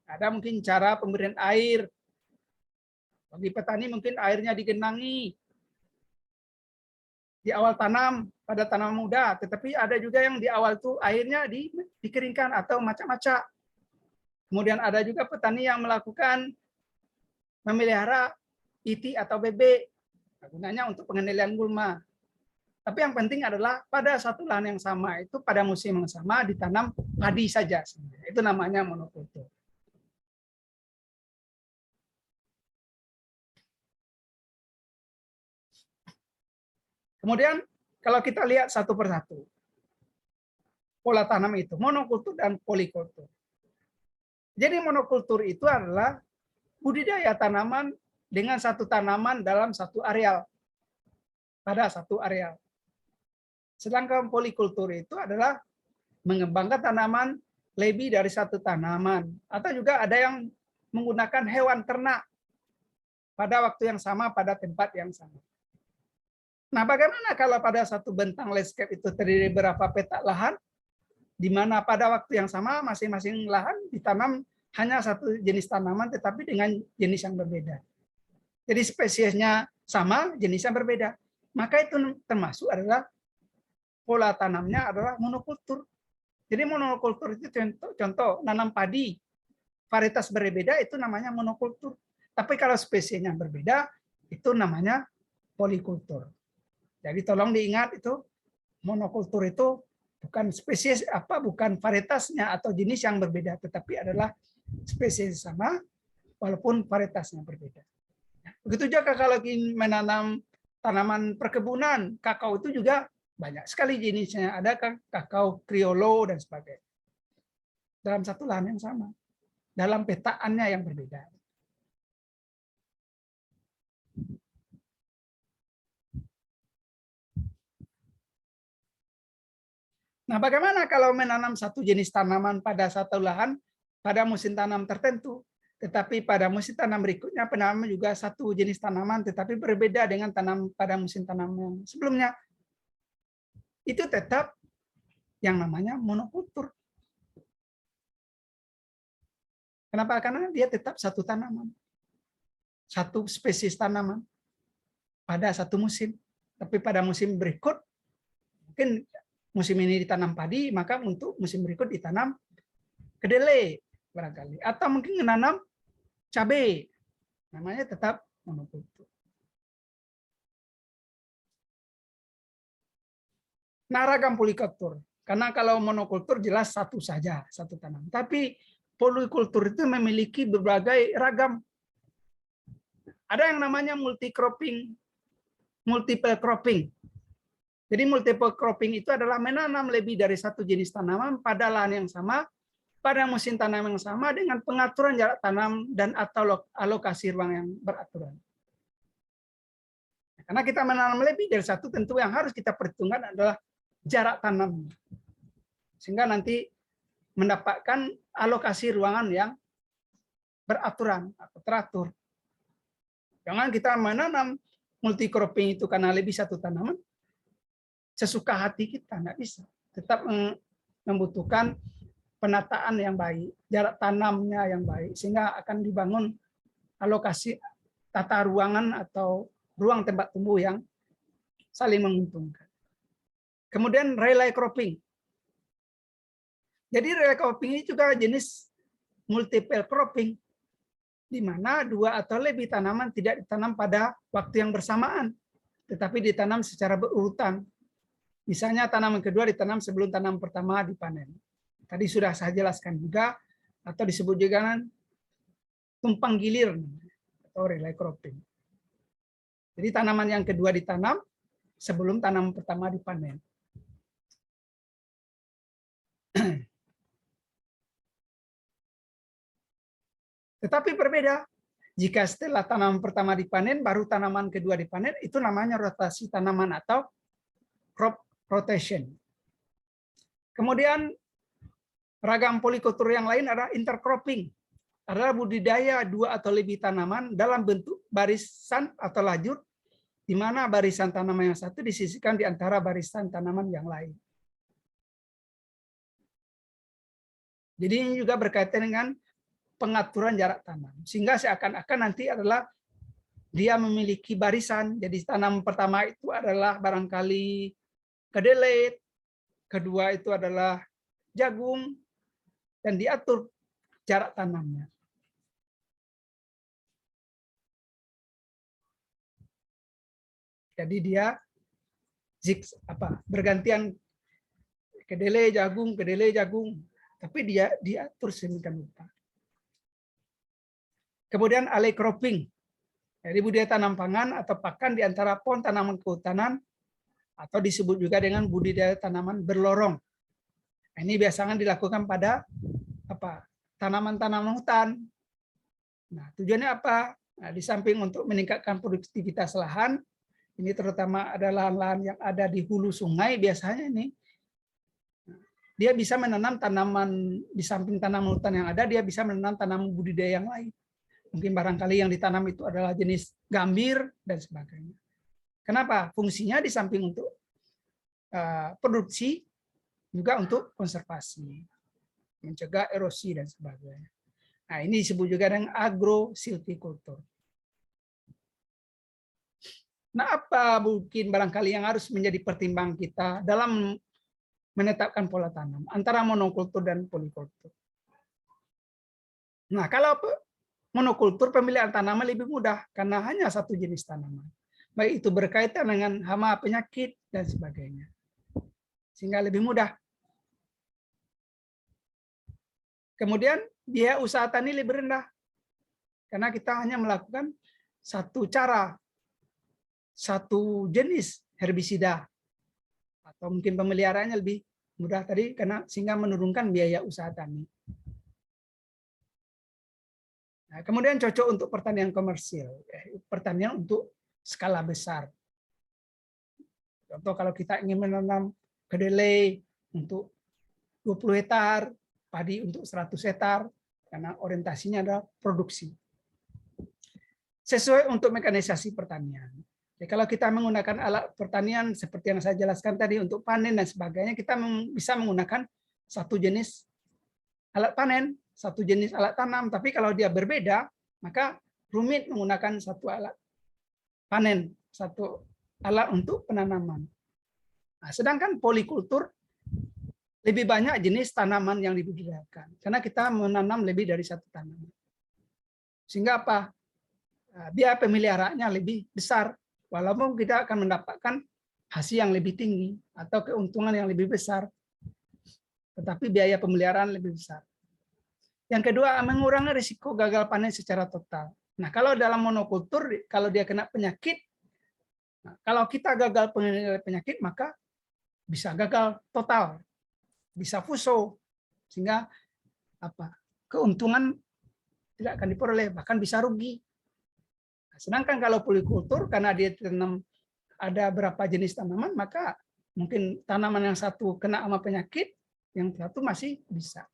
Ada mungkin cara pemberian air. Bagi petani mungkin airnya digenangi di awal tanam, pada tanaman muda. Tetapi ada juga yang di awal itu airnya dikeringkan atau macam-macam. Kemudian ada juga petani yang melakukan memelihara iti atau bebek. Gunanya untuk pengendalian gulma. Tapi yang penting adalah pada satu lahan yang sama itu pada musim yang sama ditanam padi saja. Itu namanya monokultur. Kemudian kalau kita lihat satu persatu pola tanam itu monokultur dan polikultur. Jadi monokultur itu adalah budidaya tanaman dengan satu tanaman dalam satu areal. Pada satu areal. Sedangkan polikultur itu adalah mengembangkan tanaman lebih dari satu tanaman. Atau juga ada yang menggunakan hewan ternak pada waktu yang sama, pada tempat yang sama. Nah, bagaimana kalau pada satu bentang landscape itu terdiri beberapa petak lahan, di mana pada waktu yang sama masing-masing lahan ditanam hanya satu jenis tanaman, tetapi dengan jenis yang berbeda. Jadi spesiesnya sama, jenisnya berbeda. Maka itu termasuk adalah pola tanamnya adalah monokultur. Jadi monokultur itu contoh nanam padi, varietas berbeda itu namanya monokultur. Tapi kalau spesiesnya berbeda, itu namanya polikultur. Jadi tolong diingat itu monokultur itu bukan spesies bukan varietasnya atau jenis yang berbeda, tetapi adalah spesies sama walaupun varietasnya berbeda. Begitu juga kalau ingin menanam tanaman perkebunan, kakao itu juga banyak sekali jenisnya. Ada kakao criollo dan sebagainya. Dalam satu lahan yang sama. Dalam petaannya yang berbeda. Nah, bagaimana kalau menanam satu jenis tanaman pada satu lahan pada musim tanam tertentu, tetapi pada musim tanam berikutnya penanaman juga satu jenis tanaman, tetapi berbeda dengan tanam pada musim tanam yang sebelumnya. Itu tetap yang namanya monokultur. Kenapa? Karena dia tetap satu tanaman, satu spesies tanaman pada satu musim. Tapi pada musim berikut, mungkin musim ini ditanam padi, maka untuk musim berikut ditanam kedelai barangkali, atau mungkin menanam cabai, namanya tetap monokultur. Nah, ragam polikultur, karena kalau monokultur jelas satu saja, satu tanam. Tapi polikultur itu memiliki berbagai ragam. Ada yang namanya multi-cropping, multiple cropping. Jadi multiple cropping itu adalah menanam lebih dari satu jenis tanaman pada lahan yang sama, pada musim tanam yang sama dengan pengaturan jarak tanam dan atau alokasi ruang yang beraturan. Karena kita menanam lebih dari satu, tentu yang harus kita perhitungkan adalah jarak tanam. Sehingga nanti mendapatkan alokasi ruangan yang beraturan atau teratur. Jangan kita menanam multi cropping itu karena lebih satu tanaman, sesuka hati kita, nggak bisa. Tetap membutuhkan penataan yang baik, jarak tanamnya yang baik, sehingga akan dibangun alokasi tata ruangan atau ruang tempat tumbuh yang saling menguntungkan. Kemudian relay cropping. Jadi relay cropping ini juga jenis multiple cropping, di mana dua atau lebih tanaman tidak ditanam pada waktu yang bersamaan, tetapi ditanam secara berurutan. Misalnya tanaman kedua ditanam sebelum tanaman pertama dipanen. Tadi sudah saya jelaskan juga, atau disebut juga tumpang gilir atau relay cropping. Jadi tanaman yang kedua ditanam sebelum tanaman pertama dipanen. Tetapi berbeda. Jika setelah tanaman pertama dipanen, baru tanaman kedua dipanen, itu namanya rotasi tanaman atau crop rotation. Kemudian ragam polikultur yang lain adalah intercropping, adalah budidaya 2 atau lebih tanaman dalam bentuk barisan atau lajur, di mana barisan tanaman yang satu disisihkan di antara barisan tanaman yang lain. Jadi ini juga berkaitan dengan pengaturan jarak tanam, sehingga seakan-akan nanti adalah dia memiliki barisan. Jadi tanam pertama itu adalah barangkali kedelai, kedua itu adalah jagung, dan diatur jarak tanamnya. Jadi dia bergantian kedelai jagung, tapi dia diatur sedemikian rupa. Kemudian alley cropping, jadi budidaya tanam pangan atau pakan di antara pohon tanaman kehutanan, atau disebut juga dengan budidaya tanaman berlorong. Ini biasanya dilakukan pada tanaman-tanaman hutan. Nah, tujuannya apa? Nah, di samping untuk meningkatkan produktivitas lahan, ini terutama ada lahan-lahan yang ada di hulu sungai, biasanya ini dia bisa menanam tanaman di samping tanaman hutan yang ada, dia bisa menanam tanaman budidaya yang lain. Mungkin barangkali yang ditanam itu adalah jenis gambir dan sebagainya. Kenapa? Fungsinya di samping untuk produksi, juga untuk konservasi, mencegah erosi dan sebagainya. Nah, ini disebut juga dengan agrosilvicultur. Nah, apa mungkin barangkali yang harus menjadi pertimbangan kita dalam menetapkan pola tanam antara monokultur dan polikultur? Nah, kalau monokultur, pemilihan tanaman lebih mudah karena hanya satu jenis tanaman. Baik itu berkaitan dengan hama, penyakit, dan sebagainya. Sehingga lebih mudah. Kemudian biaya usaha tani lebih rendah. Karena kita hanya melakukan satu cara, satu jenis herbisida. Atau mungkin pemeliharaannya lebih mudah tadi karena sehingga menurunkan biaya usaha tani. Nah, kemudian cocok untuk pertanian komersil, pertanian untuk skala besar. Contoh kalau kita ingin menanam kedelai untuk 20 hektar, padi untuk 100 hektar, karena orientasinya adalah produksi. Sesuai untuk mekanisasi pertanian. Jadi kalau kita menggunakan alat pertanian seperti yang saya jelaskan tadi untuk panen dan sebagainya, kita bisa menggunakan satu jenis alat panen, satu jenis alat tanam, tapi kalau dia berbeda, maka rumit menggunakan satu alat panen, satu alat untuk penanaman. Nah, sedangkan polikultur lebih banyak jenis tanaman yang dibudidayakan, karena kita menanam lebih dari satu tanaman. Sehingga apa? Biaya pemeliharaannya lebih besar, walaupun kita akan mendapatkan hasil yang lebih tinggi atau keuntungan yang lebih besar, tetapi biaya pemeliharaan lebih besar. Yang kedua, mengurangi risiko gagal panen secara total. Nah, kalau dalam monokultur, kalau dia kena penyakit, kalau kita gagal penyakit, maka bisa gagal total, bisa fuso, sehingga keuntungan tidak akan diperoleh, bahkan bisa rugi. Sedangkan kalau polikultur, karena dia tanam ada berapa jenis tanaman, maka mungkin tanaman yang satu kena sama penyakit, yang satu masih bisa.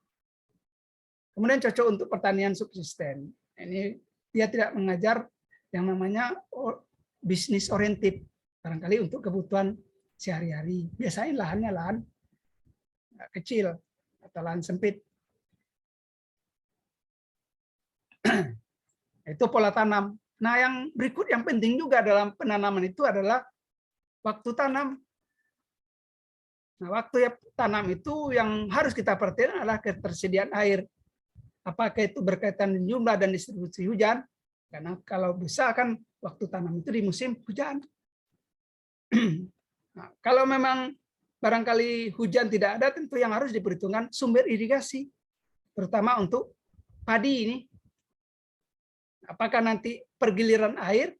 Kemudian cocok untuk pertanian subsisten. Ini dia tidak mengajar yang namanya bisnis oriented, barangkali untuk kebutuhan sehari-hari. Biasanya lahannya lahan kecil atau lahan sempit. Itu pola tanam. Nah, yang berikut yang penting juga dalam penanaman itu adalah waktu tanam. Nah, waktu tanam itu yang harus kita perhatikan adalah ketersediaan air. Apakah itu berkaitan dengan jumlah dan distribusi hujan? Karena kalau bisa kan waktu tanam itu di musim hujan. Nah, kalau memang barangkali hujan tidak ada, tentu yang harus diperhitungkan sumber irigasi, terutama untuk padi ini. Apakah nanti pergiliran air,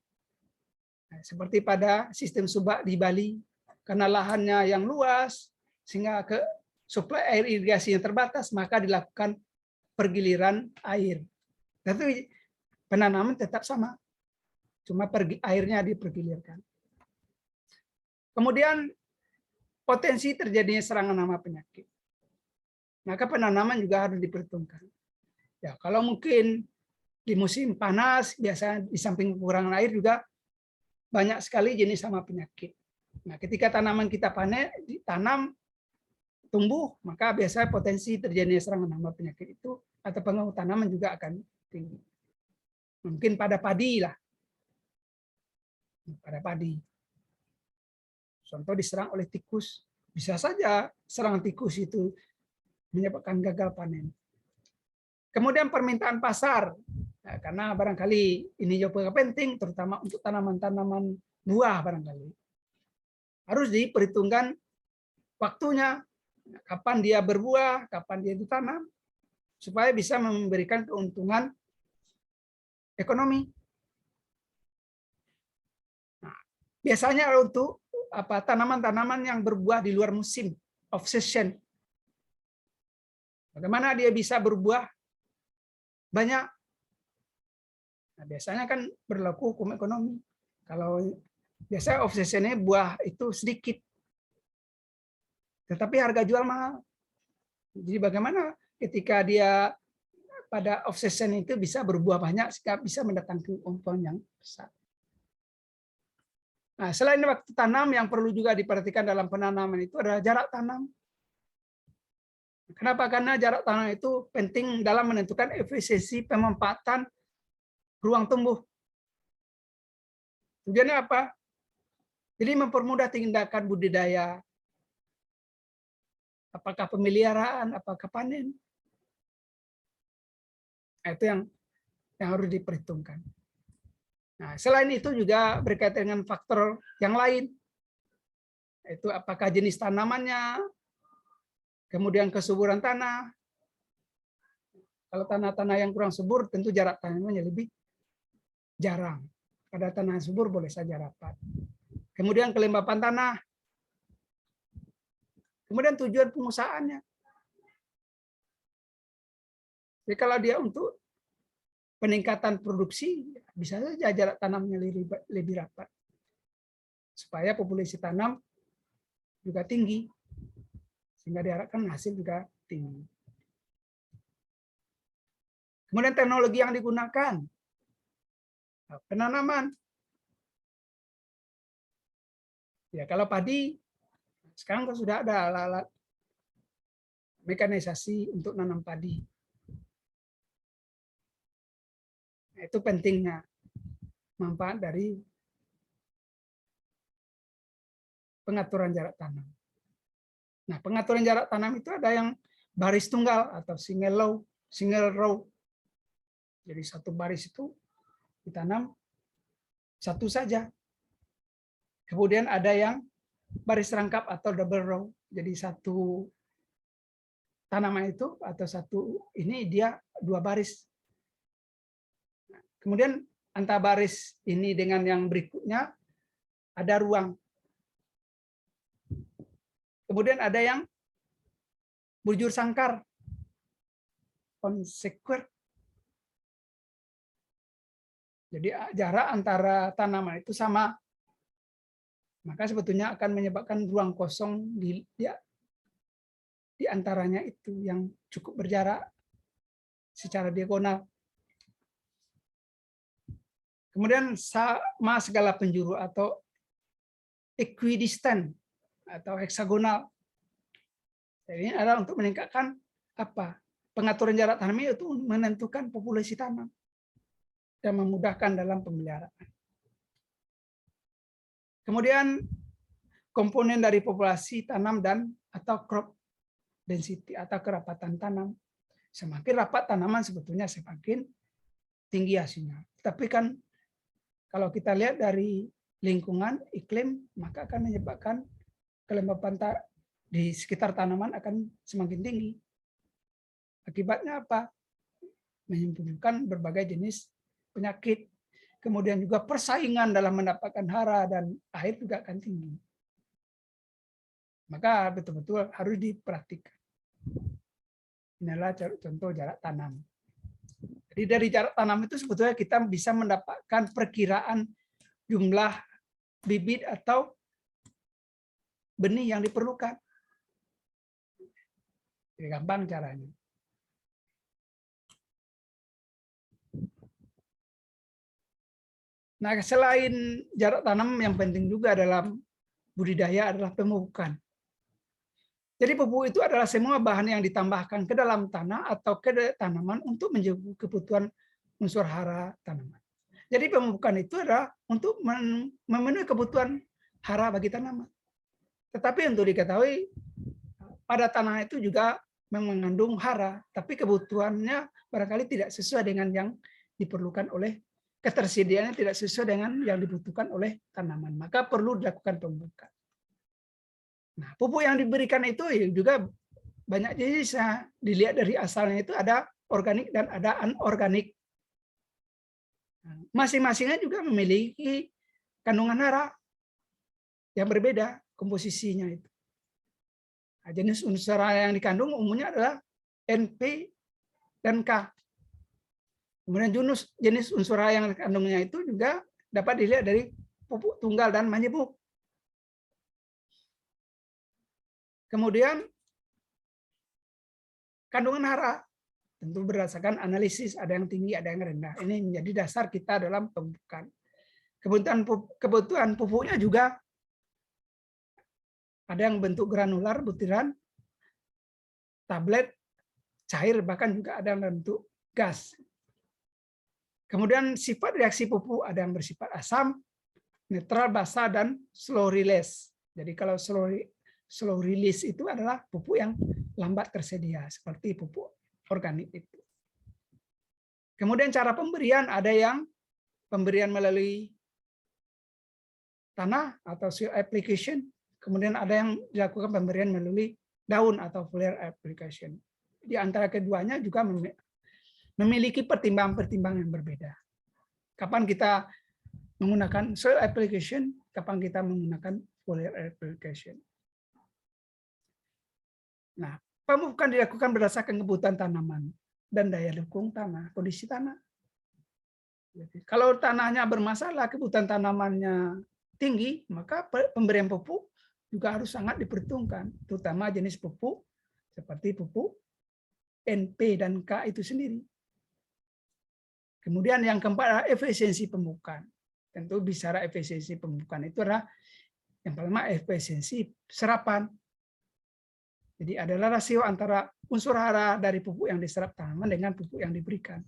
seperti pada sistem subak di Bali, karena lahannya yang luas, sehingga ke suplai air irigasi yang terbatas, maka dilakukan pergiliran air. Tapi penanaman tetap sama, cuma airnya dipergilirkan. Kemudian potensi terjadinya serangan hama penyakit. Maka penanaman juga harus diperhitungkan. Ya, kalau mungkin di musim panas, biasanya di samping kekurangan air juga banyak sekali jenis hama penyakit. Nah, ketika tanaman kita ditanam, tumbuh, maka biasanya potensi terjadinya serangan hama penyakit itu atau pengaruh tanaman juga akan tinggi. Mungkin pada padi lah. Pada padi. Contoh diserang oleh tikus. Bisa saja serangan tikus itu menyebabkan gagal panen. Kemudian permintaan pasar. Nah, karena barangkali ini juga penting, terutama untuk tanaman-tanaman buah barangkali. Harus diperhitungkan waktunya, kapan dia berbuah, kapan dia ditanam, supaya bisa memberikan keuntungan ekonomi. Nah, biasanya untuk tanaman-tanaman yang berbuah di luar musim, off season. Bagaimana dia bisa berbuah banyak? Nah, biasanya kan berlaku hukum ekonomi. Kalau biasanya off season-nya buah itu sedikit, tetapi harga jual mahal. Jadi bagaimana ketika dia pada off season itu bisa berbuah banyak, sehingga bisa mendatangkan keuntungan yang besar. Nah, selain waktu tanam, yang perlu juga diperhatikan dalam penanaman itu adalah jarak tanam. Kenapa? Karena jarak tanam itu penting dalam menentukan efisiensi pemanfaatan ruang tumbuh. Tujuannya apa? Jadi mempermudah tindakan budidaya, apakah pemeliharaan, apakah panen. Nah, itu yang harus diperhitungkan. Nah, selain itu juga berkaitan dengan faktor yang lain, yaitu apakah jenis tanamannya, kemudian kesuburan tanah. Kalau tanah-tanah yang kurang subur, tentu jarak tanamnya lebih jarang. Pada tanah subur boleh saja rapat. Kemudian kelembapan tanah. Kemudian tujuan pengusahaannya. Jadi kalau dia untuk peningkatan produksi, bisa saja jarak tanamnya lebih rapat. Supaya populasi tanam juga tinggi. Sehingga diharapkan hasil juga tinggi. Kemudian teknologi yang digunakan. Penanaman. Ya, kalau padi, sekarang kan sudah ada alat-alat mekanisasi untuk nanam padi. Nah, itu pentingnya manfaat dari pengaturan jarak tanam. Nah, pengaturan jarak tanam itu ada yang baris tunggal atau single row. Jadi satu baris itu ditanam satu saja. Kemudian ada yang baris rangkap atau double row. Jadi satu tanaman itu atau satu ini dia dua baris. Kemudian antara baris ini dengan yang berikutnya ada ruang. Kemudian ada yang bujur sangkar, konsekuen. Jadi jarak antara tanaman itu sama. Maka sebetulnya akan menyebabkan ruang kosong di antaranya itu yang cukup berjarak secara diagonal. Kemudian sama segala penjuru atau equidistant atau heksagonal. Jadi ini adalah untuk meningkatkan apa? Pengaturan jarak tanam itu menentukan populasi tanam dan memudahkan dalam pemeliharaan. Kemudian komponen dari populasi tanam dan atau crop density atau kerapatan tanam. Semakin rapat tanaman sebetulnya semakin tinggi hasilnya. Tapi kan kalau kita lihat dari lingkungan iklim, maka akan menyebabkan kelembapan di sekitar tanaman akan semakin tinggi. Akibatnya apa? Menimbulkan berbagai jenis penyakit. Kemudian juga persaingan dalam mendapatkan hara dan air juga akan tinggi. Maka betul-betul harus diperhatikan. Inilah contoh jarak tanam. Jadi Jadi dari jarak tanam itu sebetulnya kita bisa mendapatkan perkiraan jumlah bibit atau benih yang diperlukan. Jadi gampang caranya. Nah, selain jarak tanam, yang penting juga dalam budidaya adalah pemupukan. Jadi pupuk itu adalah semua bahan yang ditambahkan ke dalam tanah atau ke tanaman untuk menjaga kebutuhan unsur hara tanaman. Jadi pemupukan itu adalah untuk memenuhi kebutuhan hara bagi tanaman. Tetapi untuk diketahui, pada tanah itu juga mengandung hara, tapi kebutuhannya barangkali tidak sesuai dengan yang diperlukan oleh ketersediaannya, tidak sesuai dengan yang dibutuhkan oleh tanaman. Maka perlu dilakukan pemupukan. Nah, pupuk yang diberikan itu juga banyak jenisnya. Dilihat dari asalnya itu ada organik dan ada anorganik. Masing-masingnya juga memiliki kandungan hara yang berbeda komposisinya itu. Nah, jenis unsur hara yang dikandung umumnya adalah NP dan K. Kemudian jenis unsur hara yang dikandungnya itu juga dapat dilihat dari pupuk tunggal dan majemuk. Kemudian kandungan hara tentu berdasarkan analisis, ada yang tinggi, ada yang rendah. Ini menjadi dasar kita dalam pemupukan. Kebutuhan pupuknya juga ada yang bentuk granular, butiran, tablet, cair, bahkan juga ada yang bentuk gas. Kemudian sifat reaksi pupuk ada yang bersifat asam, netral, basa, dan slow release. Jadi kalau slow release itu adalah pupuk yang lambat tersedia, seperti pupuk organik itu. Kemudian cara pemberian ada yang pemberian melalui tanah atau soil application, kemudian ada yang dilakukan pemberian melalui daun atau foliar application. Di antara keduanya juga memiliki pertimbangan-pertimbangan yang berbeda. Kapan kita menggunakan soil application, kapan kita menggunakan foliar application. Nah, pemupukan dilakukan berdasarkan kebutuhan tanaman dan daya dukung tanah, kondisi tanah. Jadi, kalau tanahnya bermasalah, kebutuhan tanamannya tinggi, maka pemberian pupuk juga harus sangat diperhitungkan, terutama jenis pupuk seperti pupuk NP dan K itu sendiri. Kemudian yang keempat adalah efisiensi pemupukan. Tentu bicara efisiensi pemupukan itu adalah yang pertama efisiensi serapan. Jadi adalah rasio antara unsur hara dari pupuk yang diserap tanaman dengan pupuk yang diberikan.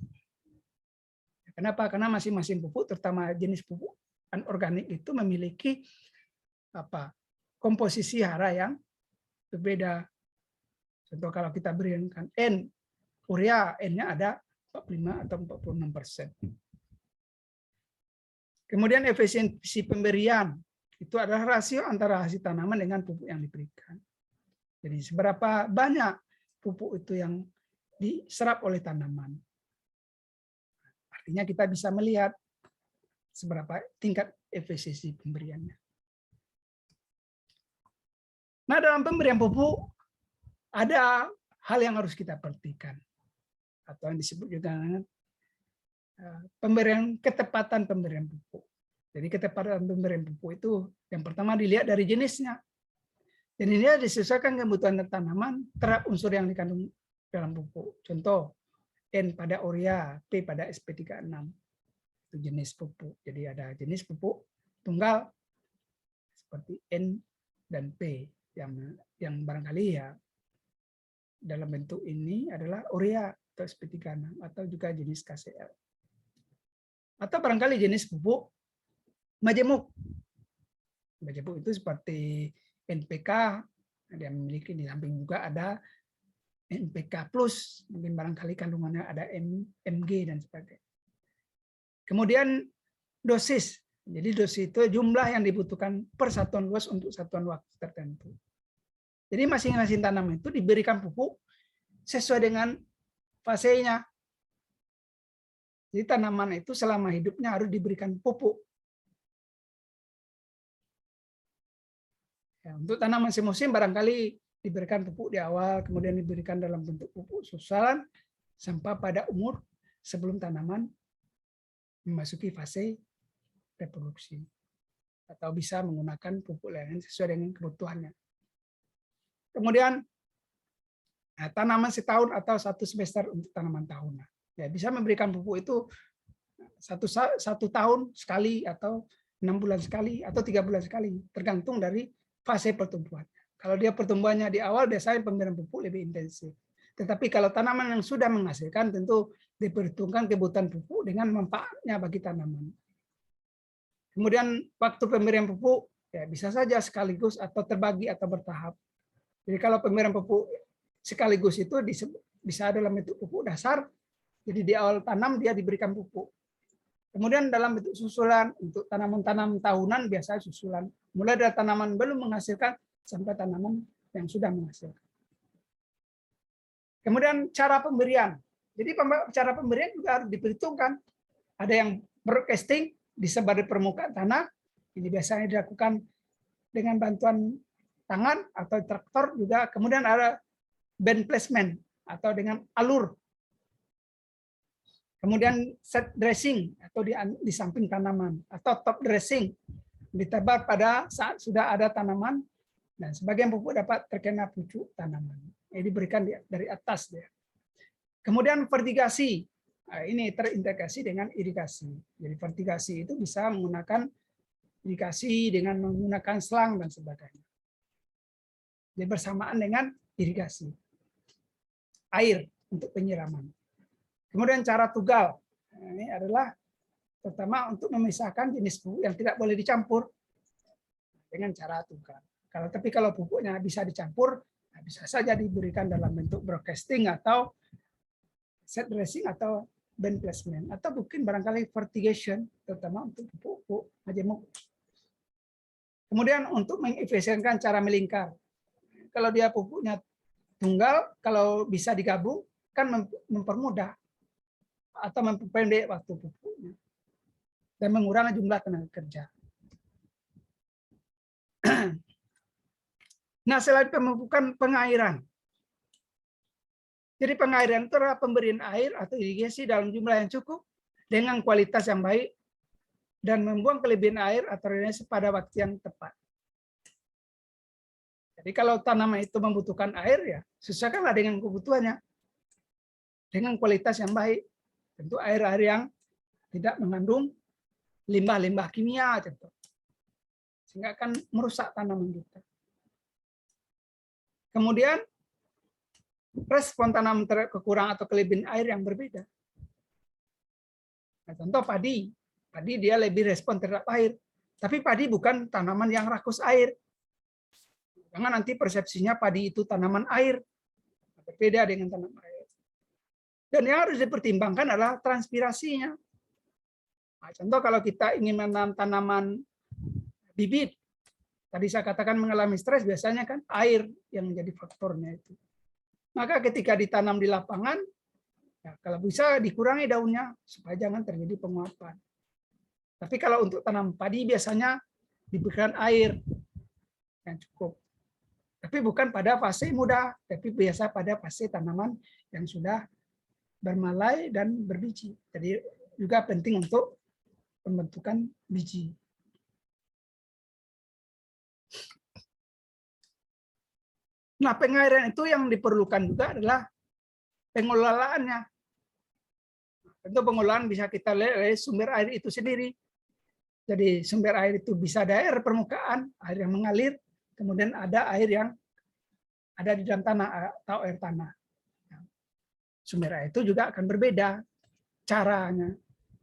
Kenapa? Karena masing-masing pupuk, terutama jenis pupuk anorganik itu memiliki komposisi hara yang berbeda. Contoh kalau kita berikan N, urea, N-nya ada 45 atau 46%. Kemudian efisiensi pemberian itu adalah rasio antara hasil tanaman dengan pupuk yang diberikan. Jadi seberapa banyak pupuk itu yang diserap oleh tanaman. Artinya kita bisa melihat seberapa tingkat efisiensi pemberiannya. Nah, dalam pemberian pupuk ada hal yang harus kita perhatikan atau yang disebut juga dengan ketepatan pemberian pupuk. Jadi ketepatan pemberian pupuk itu yang pertama dilihat dari jenisnya. Jadi ini disesuaikan kebutuhan tanaman terhadap unsur yang dikandung dalam pupuk. Contoh, N pada urea, P pada sp36. Itu jenis pupuk. Jadi ada jenis pupuk tunggal seperti N dan P yang barangkali ya dalam bentuk ini adalah urea atau sp36 atau juga jenis KCl. Atau barangkali jenis pupuk majemuk. Majemuk itu seperti NPK, ada yang memiliki di samping juga ada NPK+, mungkin barangkali kandungannya ada Mg dan sebagainya. Kemudian dosis, jadi dosis itu jumlah yang dibutuhkan per satuan luas untuk satuan waktu tertentu. Jadi masing-masing tanaman itu diberikan pupuk sesuai dengan fasenya. Jadi tanaman itu selama hidupnya harus diberikan pupuk. Ya, untuk tanaman semusim barangkali diberikan pupuk di awal, kemudian diberikan dalam bentuk pupuk susulan sampai pada umur sebelum tanaman memasuki fase reproduksi. Atau bisa menggunakan pupuk lain sesuai dengan kebutuhannya. Kemudian tanaman setahun atau 1 semester untuk tanaman tahunan. Ya, bisa memberikan pupuk itu satu tahun sekali atau 6 bulan sekali atau 3 bulan sekali, tergantung dari fase pertumbuhan. Kalau dia pertumbuhannya di awal, biasanya pemberian pupuk lebih intensif. Tetapi kalau tanaman yang sudah menghasilkan, tentu diperhitungkan kebutuhan pupuk dengan manfaatnya bagi tanaman. Kemudian waktu pemberian pupuk ya bisa saja sekaligus atau terbagi atau bertahap. Jadi kalau pemberian pupuk sekaligus itu bisa dalam bentuk pupuk dasar, jadi di awal tanam dia diberikan pupuk. Kemudian dalam bentuk susulan, untuk tanaman-tanaman tahunan biasanya susulan. Mulai dari tanaman belum menghasilkan sampai tanaman yang sudah menghasilkan. Kemudian cara pemberian. Jadi cara pemberian juga harus diperhitungkan. Ada yang broadcasting, disebar di permukaan tanah. Ini biasanya dilakukan dengan bantuan tangan atau traktor juga. Kemudian ada band placement atau dengan alur. Kemudian set dressing atau di samping tanaman atau top dressing ditebar pada saat sudah ada tanaman dan sebagian pupuk dapat terkena pucuk tanaman. Ini diberikan dari atas dia. Kemudian vertigasi. Nah, ini terintegrasi dengan irigasi. Jadi vertigasi itu bisa menggunakan irigasi dengan menggunakan selang dan sebagainya. Jadi bersamaan dengan irigasi. Air untuk penyiraman. Kemudian cara tugal, ini adalah pertama untuk memisahkan jenis pupuk yang tidak boleh dicampur dengan cara tugal. Kalau pupuknya bisa dicampur, bisa saja diberikan dalam bentuk broadcasting atau set dressing atau band placement atau mungkin barangkali fertigation, terutama untuk pupuk majemuk. Kemudian untuk mengefisienkan cara melingkar, kalau dia pupuknya tunggal, kalau bisa digabung kan mempermudah atau memperpendek waktu pupuknya dan mengurangi jumlah tenaga kerja. Nah, selain pemupukan, pengairan. Jadi pengairan itu adalah pemberian air atau irigasi dalam jumlah yang cukup dengan kualitas yang baik dan membuang kelebihan air atau drainase pada waktu yang tepat. Jadi kalau tanaman itu membutuhkan air, ya sesuaikanlah dengan kebutuhannya dengan kualitas yang baik. Tentu air-air yang tidak mengandung limbah-limbah kimia, contoh, sehingga akan merusak tanaman kita. Kemudian respon tanaman terhadap kekurangan atau kelebihan air yang berbeda. Nah, contoh padi dia lebih respon terhadap air, tapi padi bukan tanaman yang rakus air. Jangan nanti persepsinya padi itu tanaman air, berbeda dengan tanaman air. Dan yang harus dipertimbangkan adalah transpirasinya. Nah, contoh kalau kita ingin menanam tanaman bibit, tadi saya katakan mengalami stres, biasanya kan air yang menjadi faktornya itu. Maka ketika ditanam di lapangan, ya kalau bisa dikurangi daunnya supaya jangan terjadi penguapan. Tapi kalau untuk tanam padi biasanya diberikan air yang cukup. Tapi bukan pada fase muda, tapi biasa pada fase tanaman yang sudah bermalai dan berbiji. Jadi juga penting untuk pembentukan biji. Nah, pengairan itu yang diperlukan juga adalah pengelolaannya. Tentu pengelolaan bisa kita lihat dari sumber air itu sendiri. Jadi sumber air itu bisa dari air permukaan, air yang mengalir, kemudian ada air yang ada di dalam tanah atau air tanah. Sumber air itu juga akan berbeda caranya.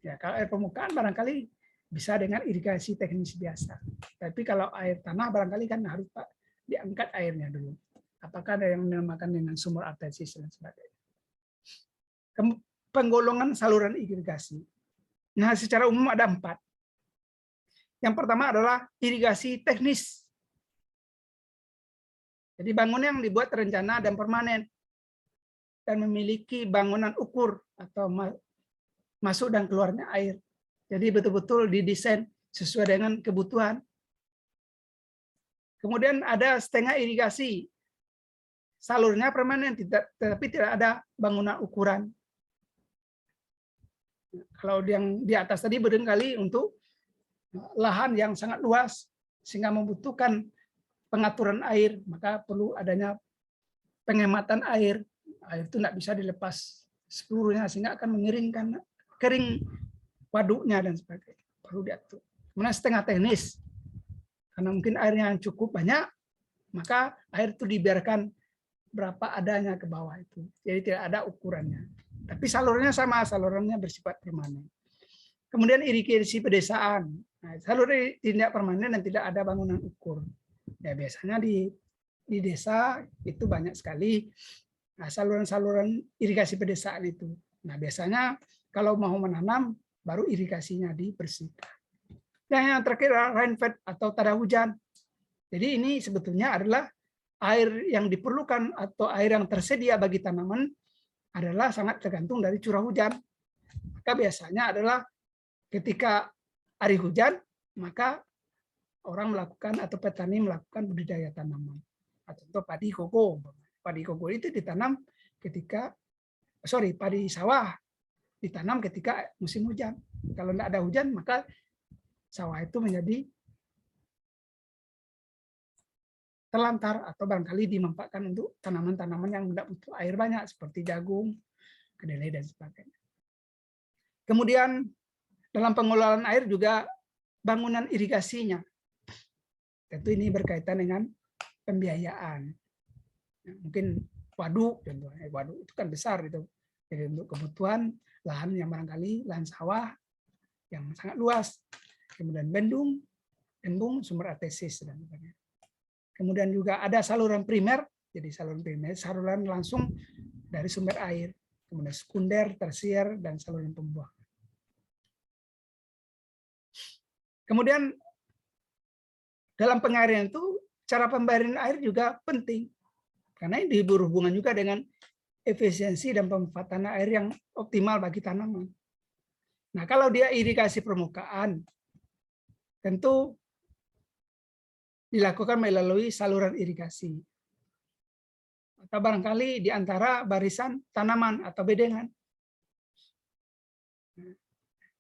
Ya, kalau air permukaan barangkali bisa dengan irigasi teknis biasa. Tapi kalau air tanah barangkali kan harus diangkat airnya dulu. Apakah ada yang dinamakan dengan sumber artesis dan sebagainya. Penggolongan saluran irigasi. Nah, secara umum ada 4. Yang pertama adalah irigasi teknis. Jadi bangunan yang dibuat terencana dan permanen dan memiliki bangunan ukur atau masuk dan keluarnya air. Jadi betul-betul didesain sesuai dengan kebutuhan. Kemudian ada setengah irigasi. Salurnya permanen, tetapi tidak ada bangunan ukuran. Kalau yang di atas tadi barangkali untuk lahan yang sangat luas sehingga membutuhkan pengaturan air, maka perlu adanya penghematan air. Air itu tidak bisa dilepas seluruhnya sehingga akan mengeringkan kering waduknya dan sebagainya. Perlu diatur. Kemudian setengah teknis, karena mungkin airnya yang cukup banyak, maka air itu dibiarkan berapa adanya ke bawah itu. Jadi tidak ada ukurannya. Tapi salurannya sama, salurannya bersifat permanen. Kemudian irigasi pedesaan. Nah, saluran tidak permanen dan tidak ada bangunan ukur. Ya biasanya di desa itu banyak sekali saluran-saluran irigasi pedesaan itu. Nah biasanya kalau mau menanam baru irigasinya dibersihkan. Yang terakhir rainfed atau tada hujan. Jadi ini sebetulnya adalah air yang diperlukan atau air yang tersedia bagi tanaman adalah sangat tergantung dari curah hujan. Maka biasanya adalah ketika hari hujan, maka orang melakukan atau petani melakukan budidaya tanaman. Contoh padi koko. Padi koko itu ditanam ketika, padi sawah ditanam ketika musim hujan. Kalau tidak ada hujan, maka sawah itu menjadi terlantar atau barangkali dimanfaatkan untuk tanaman-tanaman yang tidak butuh air banyak seperti jagung, kedelai dan sebagainya. Kemudian dalam pengelolaan air juga bangunan irigasinya. Tentu ini berkaitan dengan pembiayaan. Mungkin waduk, contohnya waduk itu kan besar itu. Jadi untuk kebutuhan lahan yang barangkali lahan sawah yang sangat luas. Kemudian bendung, embung, sumber artesis dan sebagainya. Kemudian juga ada saluran primer, jadi saluran primer saluran langsung dari sumber air. Kemudian sekunder, tersier, dan saluran pembuangan. Kemudian dalam pengairan itu cara pembayaran air juga penting karena ini berhubungan juga dengan efisiensi dan pemanfaatan air yang optimal bagi tanaman. Nah, kalau dia irigasi permukaan tentu dilakukan melalui saluran irigasi atau barangkali di antara barisan tanaman atau bedengan.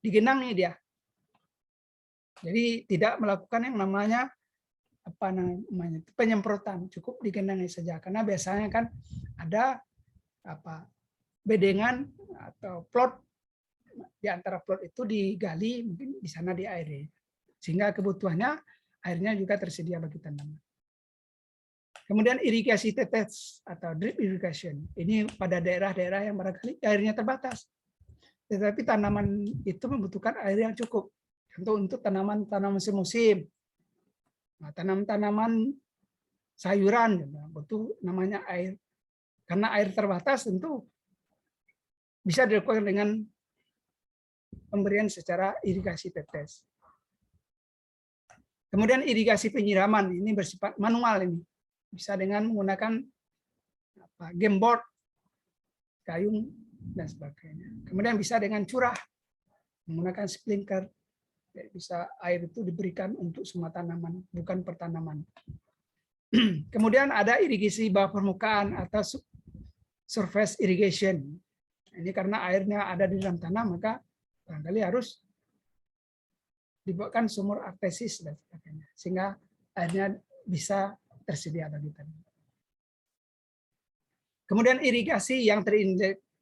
Digenangi dia. Jadi tidak melakukan yang namanya penyemprotan, cukup digenangi saja karena biasanya kan ada bedengan atau plot, di antara plot itu digali, mungkin di sana diairi sehingga kebutuhannya airnya juga tersedia bagi tanaman. Kemudian irigasi tetes atau drip irrigation ini pada daerah-daerah yang barangkali airnya terbatas, tetapi tanaman itu membutuhkan air yang cukup. Untuk tanaman-tanaman semusim, nah, tanaman-tanaman sayuran butuh namanya air. Karena air terbatas tentu bisa dilakukan dengan pemberian secara irigasi tetes. Kemudian irigasi penyiraman ini bersifat manual ini, bisa dengan menggunakan gameboard, gayung dan sebagainya. Kemudian bisa dengan curah, menggunakan sprinkler. Bisa air itu diberikan untuk semua tanaman, bukan per tanaman. Kemudian ada irigasi bawah permukaan atau surface irrigation. Ini karena airnya ada di dalam tanah, maka barangkali harus dibuatkan sumur artesis dan sebagainya, sehingga airnya bisa tersedia bagi tanaman. Kemudian irigasi yang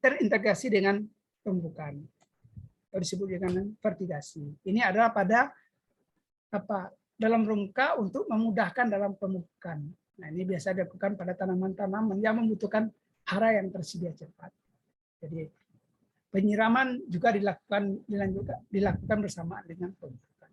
terintegrasi dengan pembukaan, atau disebut dengan vertigasi. Ini adalah pada dalam rangka untuk memudahkan dalam pemupukan. Nah, ini biasa dilakukan pada tanaman-tanaman yang membutuhkan hara yang tersedia cepat. Jadi penyiraman juga dilakukan bersamaan dengan pemupukan.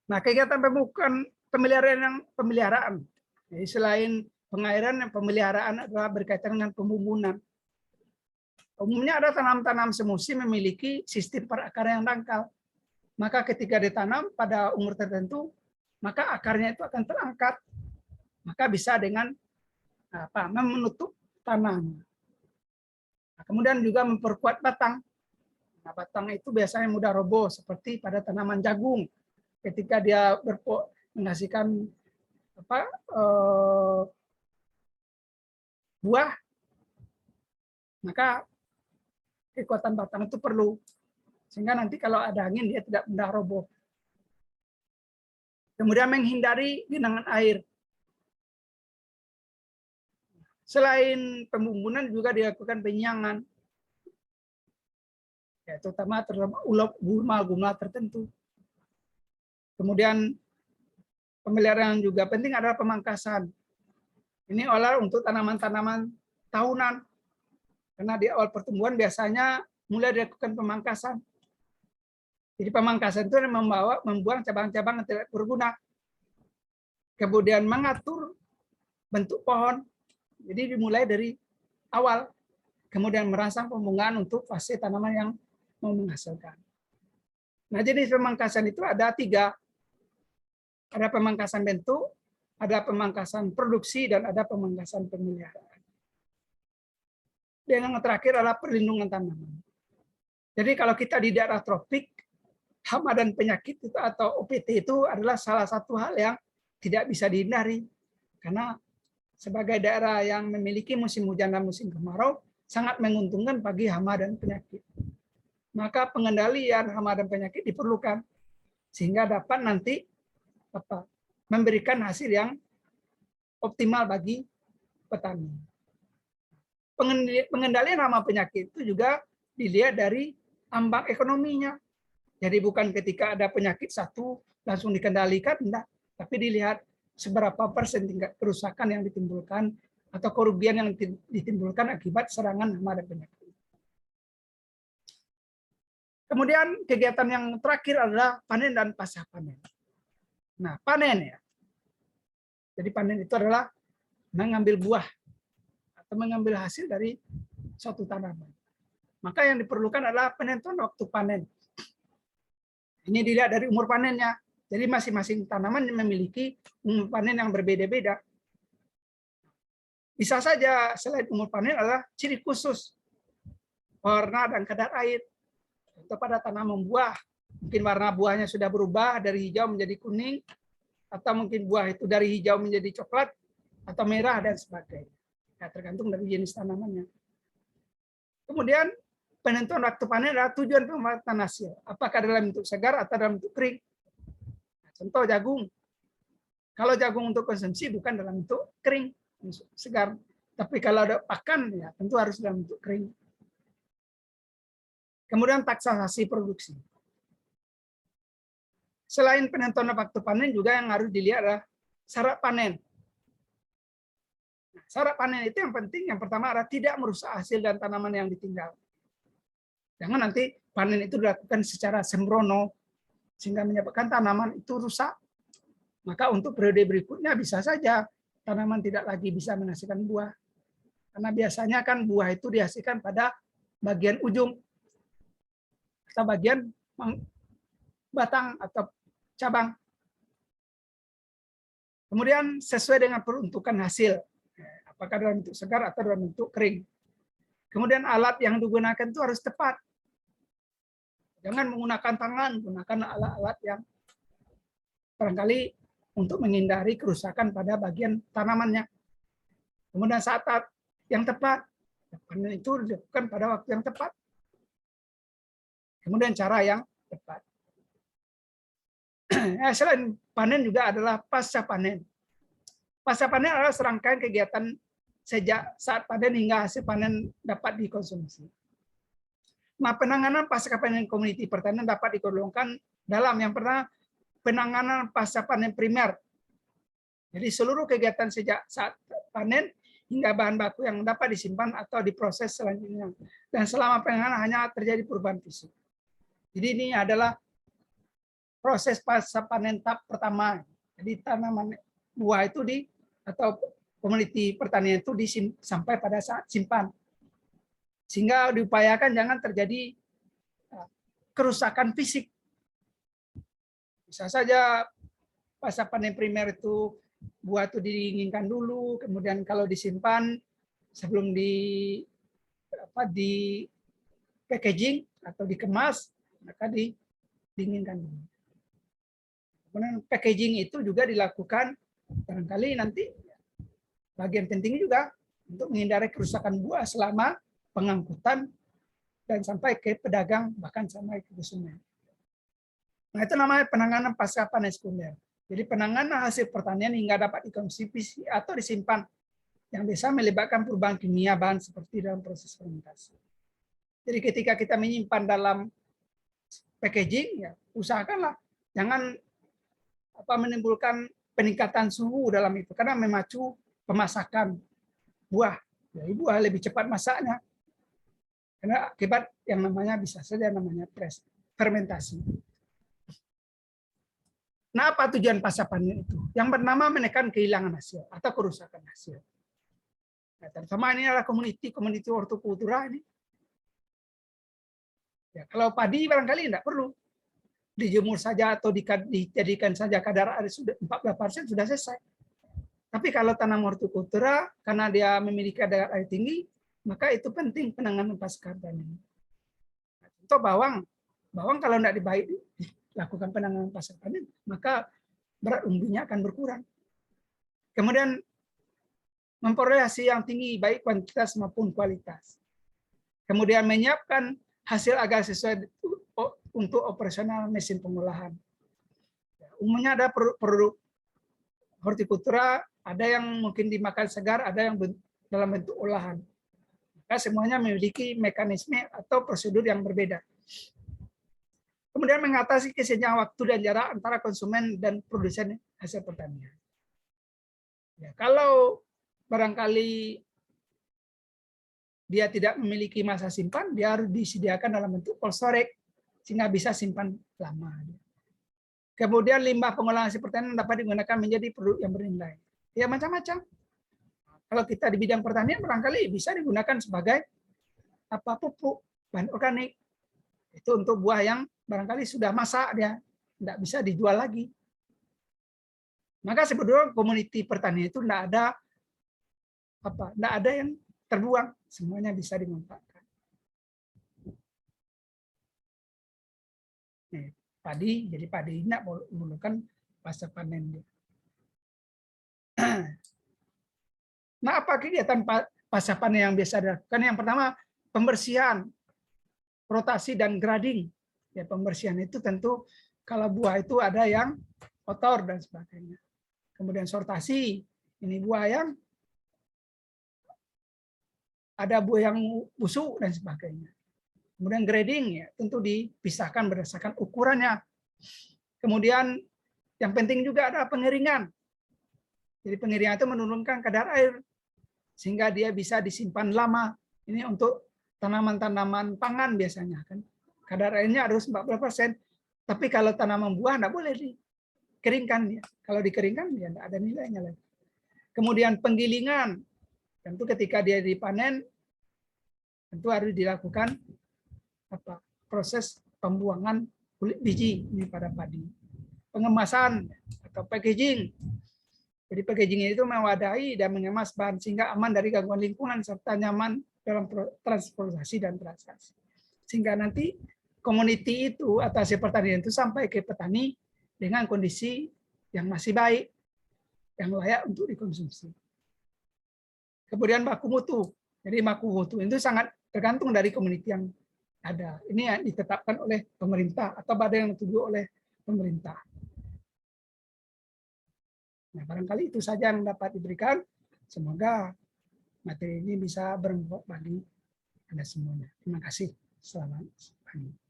Nah, kegiatan pemupukan pemeliharaan. Jadi selain pengairan, pemeliharaan adalah berkaitan dengan pembumbunan. Umumnya ada tanam-tanam semusim memiliki sistem perakar yang dangkal. Maka ketika ditanam pada umur tertentu, maka akarnya itu akan terangkat. Maka bisa dengan menutup tanah. Nah, kemudian juga memperkuat batang. Nah, batang itu biasanya mudah roboh seperti pada tanaman jagung. Ketika dia menghasilkan buah, maka kekuatan batang itu perlu. Sehingga nanti kalau ada angin dia tidak mudah roboh. Kemudian menghindari genangan air. Selain pembumbunan juga dilakukan penyiangan. Ya, terutama terhadap gulma-gulma tertentu. Kemudian pemeliharaan juga penting adalah pemangkasan. Ini olah untuk tanaman-tanaman tahunan. Karena di awal pertumbuhan biasanya mulai dilakukan pemangkasan. Jadi pemangkasan itu membuang cabang-cabang yang tidak berguna. Kemudian mengatur bentuk pohon. Jadi dimulai dari awal. Kemudian merangsang pembungaan untuk fase tanaman yang mau menghasilkan. Nah, jenis pemangkasan itu ada 3. Ada pemangkasan bentuk, ada pemangkasan produksi, dan ada pemangkasan pemeliharaan. Dan yang terakhir adalah perlindungan tanaman. Jadi kalau kita di daerah tropik, hama dan penyakit itu atau OPT itu adalah salah satu hal yang tidak bisa dihindari. Karena sebagai daerah yang memiliki musim hujan dan musim kemarau, sangat menguntungkan bagi hama dan penyakit. Maka pengendalian hama dan penyakit diperlukan, sehingga dapat nanti memberikan hasil yang optimal bagi petani. Pengendalian hama penyakit itu juga dilihat dari ambang ekonominya. Jadi bukan ketika ada penyakit satu langsung dikendalikan, enggak. Tapi dilihat seberapa persen tingkat kerusakan yang ditimbulkan atau kerugian yang ditimbulkan akibat serangan hama dan penyakit. Kemudian kegiatan yang terakhir adalah panen dan pasca panen. Nah, panen ya. Jadi panen itu adalah mengambil buah atau mengambil hasil dari suatu tanaman. Maka yang diperlukan adalah penentuan waktu panen. Ini dilihat dari umur panennya. Jadi masing-masing tanaman memiliki umur panen yang berbeda-beda. Bisa saja selain umur panen adalah ciri khusus, warna dan kadar air. Contoh pada tanaman buah, mungkin warna buahnya sudah berubah dari hijau menjadi kuning, atau mungkin buah itu dari hijau menjadi coklat, atau merah, dan sebagainya. Ya, tergantung dari jenis tanamannya. Kemudian penentuan waktu panen adalah tujuan pemanfaatan hasil. Apakah dalam bentuk segar atau dalam bentuk kering. Nah, contoh jagung. Kalau jagung untuk konsumsi bukan dalam bentuk kering, segar. Tapi kalau ada pakan, ya tentu harus dalam bentuk kering. Kemudian taksasi produksi. Selain penentuan waktu panen juga yang harus dilihat adalah syarat panen. Nah, syarat panen itu yang penting, yang pertama adalah tidak merusak hasil dan tanaman yang ditinggal. Jangan nanti panen itu dilakukan secara sembrono sehingga menyebabkan tanaman itu rusak. Maka untuk periode berikutnya bisa saja tanaman tidak lagi bisa menghasilkan buah. Karena biasanya kan buah itu dihasilkan pada bagian ujung atau bagian batang atau cabang. Kemudian sesuai dengan peruntukan hasil, apakah dalam bentuk segar atau dalam bentuk kering. Kemudian alat yang digunakan itu harus tepat. Jangan menggunakan tangan, gunakan alat-alat yang barangkali untuk menghindari kerusakan pada bagian tanamannya. Kemudian saat yang tepat, panen itu dilakukan pada waktu yang tepat. Kemudian cara yang tepat. Selain panen juga adalah pasca panen. Pasca panen adalah serangkaian kegiatan sejak saat panen hingga hasil panen dapat dikonsumsi. Nah, penanganan pasca panen komuniti pertanian dapat digolongkan dalam yang pertama penanganan pasca panen primer. Jadi seluruh kegiatan sejak saat panen hingga bahan baku yang dapat disimpan atau diproses selanjutnya. Dan selama penanganan hanya terjadi perubahan fisik. Jadi ini adalah proses pasca panen tahap pertama. Jadi tanaman buah itu atau komuniti pertanian itu sampai pada saat simpan. Sehingga diupayakan jangan terjadi kerusakan fisik. Bisa saja pasca panen primer itu buah itu didinginkan dulu, kemudian kalau disimpan sebelum di packaging atau dikemas, maka didinginkan dulu. Kemudian packaging itu juga dilakukan barangkali nanti bagian penting juga untuk menghindari kerusakan buah selama pengangkutan dan sampai ke pedagang, bahkan sampai ke konsumen. Nah, itu namanya penanganan pasca panen sekunder. Jadi penanganan hasil pertanian hingga dapat dikonsumsi atau disimpan yang bisa melibatkan perubahan kimia bahan seperti dalam proses fermentasi. Jadi ketika kita menyimpan dalam packaging, ya usahakanlah jangan menimbulkan peningkatan suhu dalam itu, karena memacu pemasakan buah. Jadi buah lebih cepat masaknya, karena akibat yang namanya bisa saja namanya fermentasi. Nah, apa tujuan pasca panen itu? Yang pertama menekan kehilangan hasil atau kerusakan hasil. Nah, terutama ini adalah komuniti hortikultura ini. Ya, kalau padi barangkali tidak perlu dijemur saja atau dijadikan saja kadar air sudah 14% sudah selesai. Tapi kalau tanam hortikultura karena dia memiliki kadar air tinggi, maka itu penting penanganan pasca panen. Contoh bawang kalau tidak dilakukan penanganan pasca panen, maka berat umbinya akan berkurang. Kemudian memperoleh hasil yang tinggi baik kuantitas maupun kualitas. Kemudian menyiapkan hasil agar sesuai untuk operasional mesin pengolahan. Umumnya ada produk hortikultura, ada yang mungkin dimakan segar, ada yang dalam bentuk olahan. Maka semuanya memiliki mekanisme atau prosedur yang berbeda. Kemudian mengatasi kesenjangan waktu dan jarak antara konsumen dan produsen hasil pertanian. Ya, kalau barangkali dia tidak memiliki masa simpan, dia harus disediakan dalam bentuk cold storage sehingga bisa simpan lama. Kemudian limbah pengolahan hasil pertanian dapat digunakan menjadi produk yang bernilai. Ya macam-macam. Kalau kita di bidang pertanian barangkali bisa digunakan sebagai pupuk, bahan organik. Itu untuk buah yang barangkali sudah masak, dia tidak bisa dijual lagi. Maka sebetulnya komuniti pertanian itu tidak ada yang terbuang, semuanya bisa dimanfaatkan. Padi, jadi padi tidak memerlukan pasca panen. Nah, apa kegiatan pasca panen yang biasa dilakukan? Yang pertama, pembersihan, rotasi dan grading. Ya, pembersihan itu tentu kalau buah itu ada yang kotor dan sebagainya. Kemudian sortasi, ini buah yang ada buah yang busuk dan sebagainya. Kemudian grading, ya tentu dipisahkan berdasarkan ukurannya. Kemudian yang penting juga ada pengeringan. Jadi pengeringan itu menurunkan kadar air sehingga dia bisa disimpan lama. Ini untuk tanaman-tanaman pangan biasanya kan. Kadar airnya harus 40%. Tapi kalau tanaman buah tidak boleh dikeringkan. Ya. Kalau dikeringkan ya tidak ada nilainya lagi. Kemudian penggilingan. Tentu ketika dia dipanen tentu harus dilakukan proses pembuangan kulit biji ini pada padi. Pengemasan atau packaging. Jadi packaging itu mewadahi dan mengemas bahan sehingga aman dari gangguan lingkungan serta nyaman dalam transportasi dan transaksi. Sehingga nanti komoditi itu atau hasil pertanian itu sampai ke petani dengan kondisi yang masih baik, yang layak untuk dikonsumsi. Kemudian baku mutu. Jadi baku mutu itu sangat tergantung dari komoditi yang ada. Ini yang ditetapkan oleh pemerintah atau badan yang dituju oleh pemerintah. Nah, barangkali itu saja yang dapat diberikan. Semoga materi ini bisa bermanfaat bagi Anda semuanya. Terima kasih. Selamat pagi.